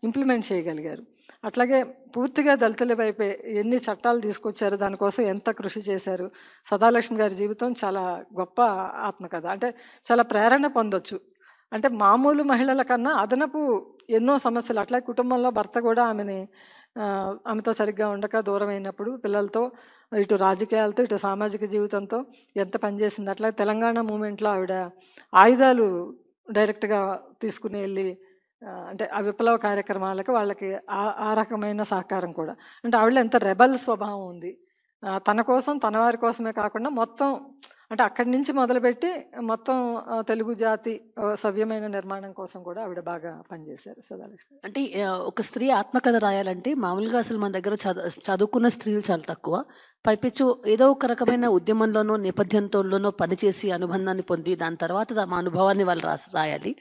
ఇంప్లిమెంట్ చేయగలిగారు. అట్లాగే పూర్తిగా దళితుల వైపే ఎన్ని చట్టాలు తీసుకొచ్చారు, దానికోసం ఎంత కృషి చేశారు. సదాలక్ష్మి గారి జీవితం చాలా గొప్ప ఆత్మకథ. అంటే చాలా ప్రేరణ పొందొచ్చు. అంటే మామూలు మహిళల కన్నా అదనపు ఎన్నో సమస్యలు, అట్లా కుటుంబంలో భర్త కూడా ఆమెతో సరిగ్గా ఉండక దూరం అయినప్పుడు పిల్లలతో, ఇటు రాజకీయాలతో, ఇటు సామాజిక జీవితంతో ఎంత పనిచేసింది. అట్లా తెలంగాణ మూమెంట్లో ఆవిడ ఆయుధాలు డైరెక్ట్గా తీసుకుని వెళ్ళి, అంటే ఆ విప్లవ కార్యక్రమాలకు వాళ్ళకి ఆ రకమైన సహకారం కూడా. అంటే ఆవిడ ఎంత రెబల్ స్వభావం ఉంది. తన కోసం, తన వారి కోసమే కాకుండా మొత్తం, అంటే అక్కడి నుంచి మొదలుపెట్టి మొత్తం తెలుగు జాతి సవ్యమైన నిర్మాణం కోసం కూడా ఆవిడ బాగా పనిచేశారు సదాలక్ష్మి. అంటే ఒక స్త్రీ ఆత్మకథ రాయాలంటే మామూలుగా అసలు మన దగ్గర చదువుకున్న స్త్రీలు చాలా తక్కువ. పైపెచ్చు ఏదో ఒక రకమైన ఉద్యమంలోనో నేపథ్యంతోనో పనిచేసి అనుబంధాన్ని పొంది దాని తర్వాత తమ అనుభవాన్ని వాళ్ళు రాయాలి.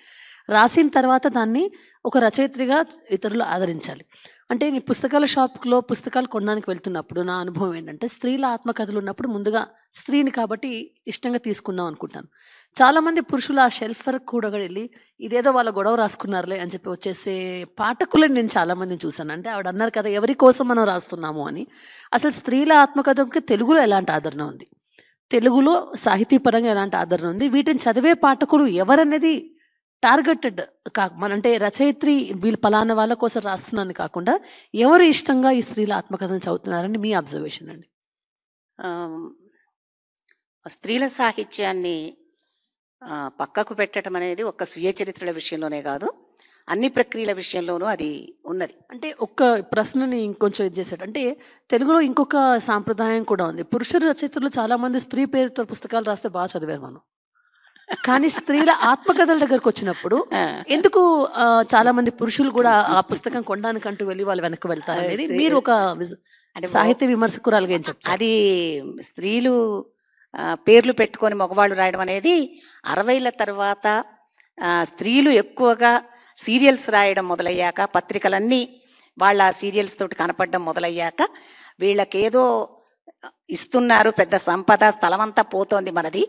రాసిన తర్వాత దాన్ని ఒక రచయిత్రిగా ఇతరులు ఆదరించాలి. అంటే నేను పుస్తకాల షాప్లో పుస్తకాలు కొనడానికి వెళ్తున్నప్పుడు నా అనుభవం ఏంటంటే, స్త్రీల ఆత్మకథలు ఉన్నప్పుడు ముందుగా స్త్రీని కాబట్టి ఇష్టంగా తీసుకుందాం అనుకుంటాను. చాలామంది పురుషులు ఆ షెల్ఫ్ వరకు కూడా వెళ్ళి ఇదేదో వాళ్ళ గొడవ రాసుకున్నారులే అని చెప్పి వచ్చేసే పాఠకులను నేను చాలామందిని చూశాను. అంటే ఆవిడ అన్నారు కదా, ఎవరి కోసం మనం రాస్తున్నాము అని. అసలు స్త్రీల ఆత్మకథకి తెలుగులో ఎలాంటి ఆదరణ ఉంది, తెలుగులో సాహితీపరంగా ఎలాంటి ఆదరణ ఉంది, వీటిని చదివే పాఠకులు ఎవరనేది టార్గెటెడ్ అంటే రచయిత్రి వీళ్ళు పలానా వాళ్ళ కోసం రాస్తున్నాను కాకుండా ఎవరు ఇష్టంగా ఈ స్త్రీల ఆత్మకథను చదువుతున్నారని మీ అబ్జర్వేషన్ అండి? స్త్రీల సాహిత్యాన్ని పక్కకు పెట్టడం అనేది ఒక స్వీయ చరిత్రల విషయంలోనే కాదు, అన్ని ప్రక్రియల విషయంలోనూ అది ఉన్నది. అంటే ఒక్క ప్రశ్నని ఇంకొంచెం ఇది చేశాడు. అంటే తెలుగులో ఇంకొక సాంప్రదాయం కూడా ఉంది. పురుష రచయితలు చాలామంది స్త్రీ పేరుతో పుస్తకాలు రాస్తే బాగా చదివారు మనం, కానీ స్త్రీల ఆత్మకథల దగ్గరకు వచ్చినప్పుడు ఎందుకు చాలా మంది పురుషులు కూడా ఆ పుస్తకం కొనడానికంటూ వెళ్ళి వాళ్ళు వెనక్కి వెళ్తారు అనేది మీరు ఒక సాహిత్య విమర్శకురాలుగా ఏం చెప్తారు? అది స్త్రీలు పేర్లు పెట్టుకొని మగవాళ్ళు రాయడం అనేది 60ల తర్వాత స్త్రీలు ఎక్కువగా సీరియల్స్ రాయడం మొదలయ్యాక, పత్రికలన్నీ వాళ్ళ సీరియల్స్ తోటి కనపడడం మొదలయ్యాక వీళ్ళకేదో ఇస్తున్నారు, పెద్ద సంపద, స్థలం అంతా పోతోంది మనది,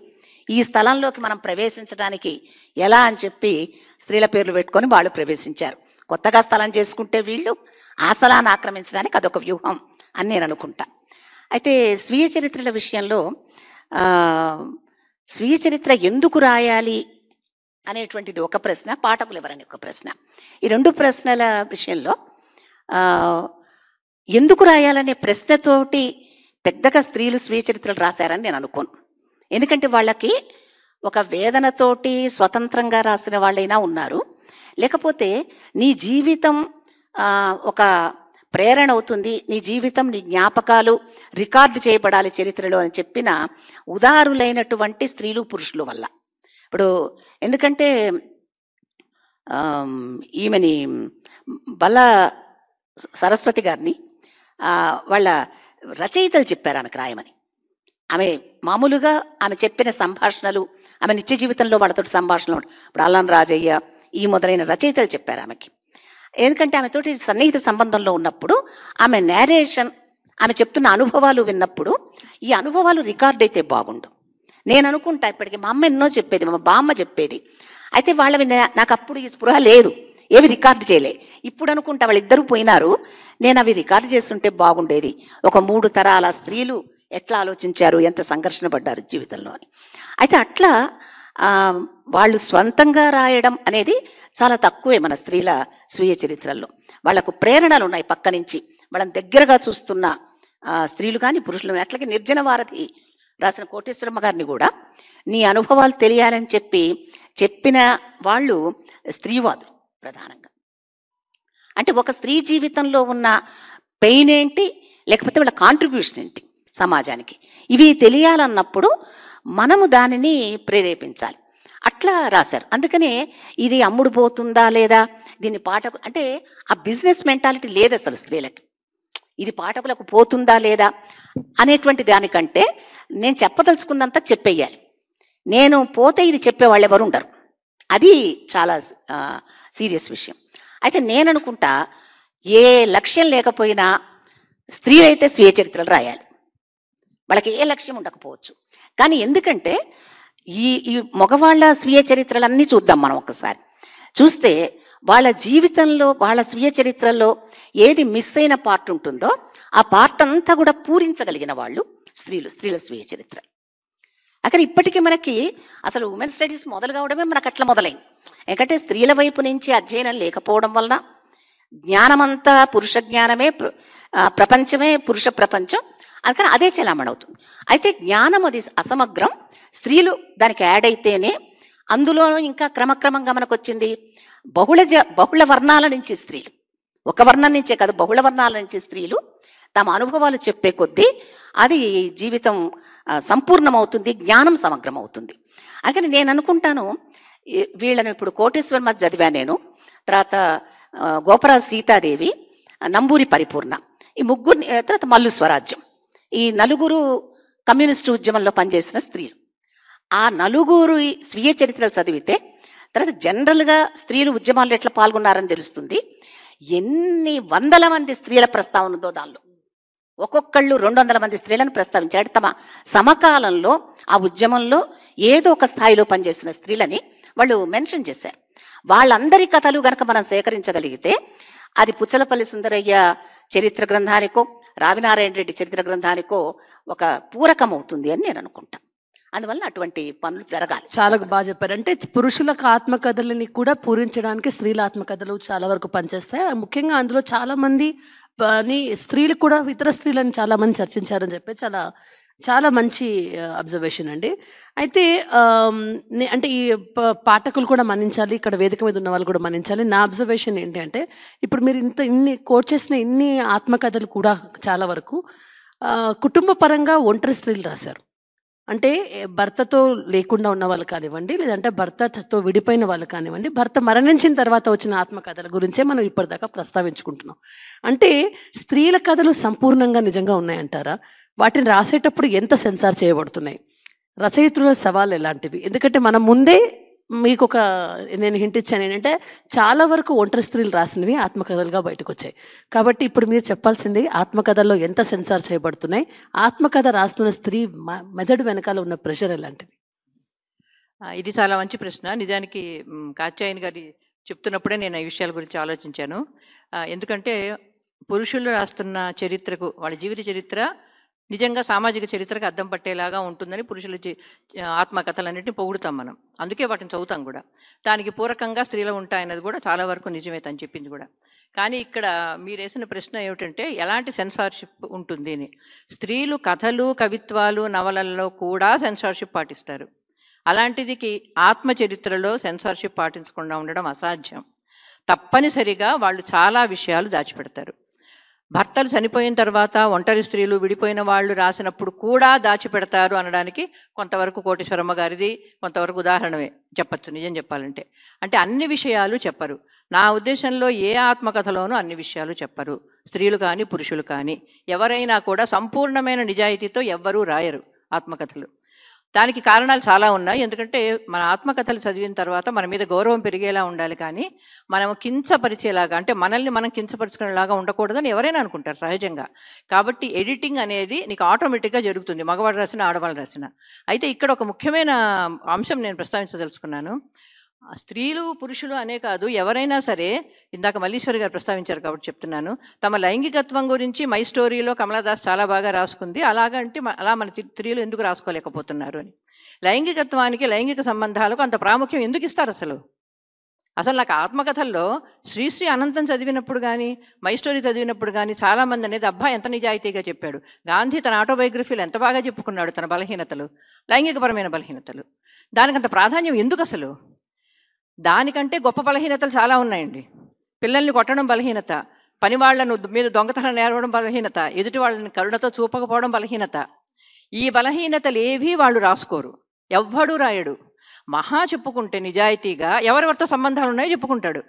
ఈ స్థలంలోకి మనం ప్రవేశించడానికి ఎలా అని చెప్పి స్త్రీల పేర్లు పెట్టుకొని వాళ్ళు ప్రవేశించారు. కొత్తగా స్థలం చేసుకుంటే వీళ్ళు ఆ స్థలాన్ని ఆక్రమించడానికి అదొక వ్యూహం అని నేను అనుకుంటా. అయితే స్వీయ చరిత్రల విషయంలో స్వీయ చరిత్ర ఎందుకు రాయాలి అనేటువంటిది ఒక ప్రశ్న, పాఠకులు ఎవరని ఒక ప్రశ్న. ఈ రెండు ప్రశ్నల విషయంలో ఎందుకు రాయాలనే ప్రశ్నతోటి పెద్దగా స్త్రీలు స్వీయ చరిత్రలు రాశారని నేను అనుకోను. ఎందుకంటే వాళ్ళకి ఒక వేదనతోటి స్వతంత్రంగా రాసిన వాళ్ళైనా ఉన్నారు, లేకపోతే నీ జీవితం ఒక ప్రేరణ అవుతుంది, నీ జీవితం, నీ జ్ఞాపకాలు రికార్డు చేయబడాలి చరిత్రలో అని చెప్పిన ఉదారులైనటువంటి స్త్రీలు పురుషుల వల్ల. ఇప్పుడు ఎందుకంటే ఈమెని బల్ల సరస్వతి గారిని వాళ్ళ రచయితలు చెప్పారు ఆమెకు రాయమని. ఆమె మామూలుగా ఆమె చెప్పిన సంభాషణలు, ఆమె నిత్య జీవితంలో వాళ్ళతో సంభాషణలు, ఇప్పుడు అల్లం రాజయ్య ఈ మొదలైన రచయితలు చెప్పారు ఆమెకి. ఎందుకంటే ఆమెతోటి సన్నిహిత సంబంధంలో ఉన్నప్పుడు ఆమె నేరేషన్, ఆమె చెప్తున్న అనుభవాలు విన్నప్పుడు ఈ అనుభవాలు రికార్డ్ అయితే బాగుండు. నేను అనుకుంటా ఇప్పటికీ, మా అమ్మ ఎన్నో చెప్పేది, మా బామ్మ చెప్పేది, అయితే వాళ్ళవి నాకు అప్పుడు ఈ స్పృహ లేదు, ఏవి రికార్డు చేయలే. ఇప్పుడు అనుకుంటా వాళ్ళిద్దరూ పోయినారు, నేను అవి రికార్డు చేస్తుంటే బాగుండేది, ఒక 3 తరాల స్త్రీలు ఎట్లా ఆలోచించారు, ఎంత సంఘర్షణ పడ్డారు జీవితంలో అని. అయితే అట్లా వాళ్ళు స్వంతంగా రాయడం అనేది చాలా తక్కువే మన స్త్రీల స్వీయ చరిత్రల్లో. వాళ్లకు ప్రేరణలు ఉన్నాయి పక్క నుంచి, వాళ్ళని దగ్గరగా చూస్తున్న స్త్రీలు కానీ పురుషులు కానీ. అట్లాగే నిర్జన వారధి రాసిన కోటేశ్వరమ్మ గారిని కూడా నీ అనుభవాలు తెలియాలని చెప్పిన వాళ్ళు స్త్రీవాదులు ప్రధానంగా. అంటే ఒక స్త్రీ జీవితంలో ఉన్న పెయిన్ ఏంటి, లేకపోతే వాళ్ళ కాంట్రిబ్యూషన్ ఏంటి సమాజానికి, ఇవి తెలియాలన్నప్పుడు మనము దానిని ప్రేరేపించాలి. అట్లా రాశారు. అందుకనే ఇది అమ్ముడు పోతుందా లేదా, దీన్ని పాఠకులు అంటే ఆ బిజినెస్ మెంటాలిటీ లేదు అసలు స్త్రీలకి, ఇది పాఠకులకు పోతుందా లేదా అనేటువంటి దానికంటే నేను చెప్పదలుచుకుందంతా చెప్పేయాలి, నేను పోతే ఇది చెప్పేవాళ్ళు ఎవరు ఉండరు, అది చాలా సీరియస్ విషయం. అయితే నేను అనుకుంటా ఏ లక్ష్యం లేకపోయినా స్త్రీలైతే స్వీయ చరిత్రలు రాయాలి, వాళ్ళకి ఏ లక్ష్యం ఉండకపోవచ్చు. కానీ ఎందుకంటే ఈ మగవాళ్ళ స్వీయ చరిత్రలన్నీ చూద్దాం మనం ఒకసారి. చూస్తే వాళ్ళ జీవితంలో వాళ్ళ స్వీయ చరిత్రలో ఏది మిస్ అయిన పార్ట్ ఉంటుందో ఆ పార్ట్ అంతా కూడా పూరించగలిగిన వాళ్ళు స్త్రీల స్వీయ చరిత్ర. అక్కడ ఇప్పటికీ మనకి అసలు ఉమెన్ స్టడీస్ మొదలు కావడమే మనకు అట్లా మొదలైంది. ఎందుకంటే స్త్రీల వైపు నుంచి అధ్యయనం లేకపోవడం వలన జ్ఞానమంతా పురుష జ్ఞానమే, ప్రపంచమే పురుష ప్రపంచం, అందుకని అదే చలామణి అవుతుంది. అయితే జ్ఞానం అది అసమగ్రం, స్త్రీలు దానికి యాడ్ అయితేనే అందులో ఇంకా క్రమక్రమంగా మనకు వచ్చింది బహుళ వర్ణాల నుంచి స్త్రీలు, ఒక వర్ణం నుంచే కాదు బహుళ వర్ణాల నుంచి స్త్రీలు తమ అనుభవాలు చెప్పే కొద్దీ అది జీవితం సంపూర్ణమవుతుంది, జ్ఞానం సమగ్రం అవుతుంది. అందుకని నేను అనుకుంటాను వీళ్ళని ఇప్పుడు కోటేశ్వరమ్మ చదివాను నేను, తర్వాత గోపరాజు సీతాదేవి, నంబూరి పరిపూర్ణ, ఈ ముగ్గురు, తర్వాత మల్లు స్వరాజ్యం, ఈ నలుగురు కమ్యూనిస్టు ఉద్యమంలో పనిచేసిన స్త్రీలు. ఆ నలుగురు స్వీయ చరిత్రలు చదివితే తర్వాత జనరల్గా స్త్రీలు ఉద్యమాల్లో ఎట్లా పాల్గొన్నారని తెలుస్తుంది. ఎన్ని వందల మంది స్త్రీల ప్రస్తావన ఉందో దానిలో. ఒక్కొక్కళ్ళు 200 మంది స్త్రీలను ప్రస్తావించారు. తమ సమకాలంలో ఆ ఉద్యమంలో ఏదో ఒక స్థాయిలో పనిచేసిన స్త్రీలని వాళ్ళు మెన్షన్ చేశారు. వాళ్ళందరి కథలు గనక మనం సేకరించగలిగితే అది పుచ్చలపల్లి సుందరయ్య చరిత్ర గ్రంథానికో రావినారాయణ రెడ్డి చరిత్ర గ్రంథానికో ఒక పూరకం అవుతుంది అని నేను అనుకుంటా. అందువల్ల అటువంటి పనులు జరగాలి. చాలా బాగా చెప్పారు. అంటే పురుషులకు ఆత్మకథలని కూడా పూరించడానికి స్త్రీల ఆత్మకథలు చాలా వరకు పనిచేస్తాయి. ముఖ్యంగా అందులో చాలా మంది స్త్రీలు కూడా ఇతర స్త్రీలను చాలా మంది చర్చించారని చెప్పి చాలా చాలా మంచి అబ్జర్వేషన్ అండి. అయితే అంటే ఈ పాఠకులు కూడా మన్నించాలి, ఇక్కడ వేదిక మీద ఉన్న వాళ్ళు కూడా మన్నించాలి. నా అబ్జర్వేషన్ ఏంటి అంటే, ఇప్పుడు మీరు ఇన్ని కోట్ చేసిన ఇన్ని ఆత్మకథలు కూడా చాలా వరకు కుటుంబ పరంగా ఒంటరి స్త్రీలు రాశారు. అంటే భర్తతో లేకుండా ఉన్న వాళ్ళు కానివ్వండి, లేదంటే భర్తతో విడిపోయిన వాళ్ళు కానివ్వండి, భర్త మరణించిన తర్వాత వచ్చిన ఆత్మకథల గురించే మనం ఇప్పటిదాకా ప్రస్తావించుకుంటున్నాం. అంటే స్త్రీల కథలు సంపూర్ణంగా నిజంగా ఉన్నాయంటారా? వాటిని రాసేటప్పుడు ఎంత సెన్సార్ చేయబడుతున్నాయి? రచయిత్రుల సవాళ్ళు ఎలాంటివి? ఎందుకంటే మనం ముందే మీకు నేను హింట్ ఇచ్చాను ఏంటంటే, చాలా వరకు ఒంటరి స్త్రీలు రాసినవి ఆత్మకథలుగా బయటకు వచ్చాయి. కాబట్టి ఇప్పుడు మీరు చెప్పాల్సింది ఆత్మకథల్లో ఎంత సెన్సార్ చేయబడుతున్నాయి, ఆత్మకథ రాస్తున్న స్త్రీ మెదడు వెనకాల ఉన్న ప్రెషర్ ఎలాంటిది? ఇది చాలా మంచి ప్రశ్న. నిజానికి కాత్యాయని గారి చెప్తున్నప్పుడే నేను ఈ విషయాల గురించి ఆలోచించాను. ఎందుకంటే పురుషులు రాస్తున్న చరిత్రకు, వాళ్ళ జీవిత చరిత్ర నిజంగా సామాజిక చరిత్రకు అద్దం పట్టేలాగా ఉంటుందని పురుషుల ఆత్మకథలన్నింటినీ పొగుడుతాం మనం. అందుకే వాటిని చదువుతాం కూడా. దానికి పూరకంగా స్త్రీలు ఉంటాయన్నది కూడా చాలా వరకు నిజమే తను చెప్పింది కూడా. కానీ ఇక్కడ మీరు వేసిన ప్రశ్న ఏమిటంటే, ఎలాంటి సెన్సార్షిప్ ఉంటుంది అని. స్త్రీలు కథలు, కవిత్వాలు, నవలల్లో కూడా సెన్సార్షిప్ పాటిస్తారు. అలాంటిది ఆత్మచరిత్రలో సెన్సార్షిప్ పాటించకుండా ఉండడం అసాధ్యం. తప్పనిసరిగా వాళ్ళు చాలా విషయాలు దాచిపెడతారు. భర్తలు చనిపోయిన తర్వాత ఒంటరి స్త్రీలు, విడిపోయిన వాళ్ళు రాసినప్పుడు కూడా దాచిపెడతారు అనడానికి కొంతవరకు కోటేశ్వరమ్మ గారిది కొంతవరకు ఉదాహరణమే చెప్పచ్చు, నిజం చెప్పాలంటే. అంటే అన్ని విషయాలు చెప్పరు. నా ఉద్దేశంలో ఏ ఆత్మకథలోనూ అన్ని విషయాలు చెప్పరు. స్త్రీలు కానీ పురుషులు కానీ ఎవరైనా కూడా సంపూర్ణమైన నిజాయితీతో ఎవ్వరూ రాయరు ఆత్మకథలు. దానికి కారణాలు చాలా ఉన్నాయి. ఎందుకంటే మన ఆత్మకథలు చదివిన తర్వాత మన మీద గౌరవం పెరిగేలా ఉండాలి, కానీ మనం కించపరిచేలాగా, అంటే మనల్ని మనం కించపరుచుకునేలాగా ఉండకూడదని ఎవరైనా అనుకుంటారు సహజంగా. కాబట్టి ఎడిటింగ్ అనేది నీకు ఆటోమేటిక్గా జరుగుతుంది, మగవాడు రాసిన ఆడవాళ్ళు రాసిన. అయితే ఇక్కడ ఒక ముఖ్యమైన అంశం నేను ప్రస్తావించదలుచుకున్నాను. స్త్రీలు పురుషులు అనే కాదు, ఎవరైనా సరే, ఇందాక మల్లీశ్వరి గారు ప్రస్తావించారు కాబట్టి చెప్తున్నాను, తమ లైంగికత్వం గురించి మై స్టోరీలో కమలాదాస్ చాలా బాగా రాసుకుంది. అలాగంటే అలా మన స్త్రీలు ఎందుకు రాసుకోలేకపోతున్నారు అని. లైంగికత్వానికి, లైంగిక సంబంధాలకు అంత ప్రాముఖ్యం ఎందుకు ఇస్తారు అసలు? నాకు ఆత్మకథల్లో శ్రీశ్రీ అనంతం చదివినప్పుడు కానీ, మై స్టోరీ చదివినప్పుడు కానీ చాలామంది అనేది అబ్బాయి ఎంత నిజాయితీగా చెప్పాడు, గాంధీ తన ఆటోబయోగ్రఫీలో ఎంత బాగా చెప్పుకున్నాడు తన బలహీనతలు, లైంగికపరమైన బలహీనతలు. దానికంత ప్రాధాన్యం ఎందుకు అసలు? దానికంటే గొప్ప బలహీనతలు చాలా ఉన్నాయండి. పిల్లల్ని కొట్టడం బలహీనత, పనివాళ్లను మీద దొంగతనం నేర్వడం బలహీనత, ఎదుటి వాళ్ళని కరుణతో చూపకపోవడం బలహీనత. ఈ బలహీనతలు ఏవీ వాళ్ళు రాసుకోరు, ఎవ్వడూ రాయడు. మహా చెప్పుకుంటే నిజాయితీగా ఎవరెవరితో సంబంధాలు ఉన్నాయో చెప్పుకుంటాడు.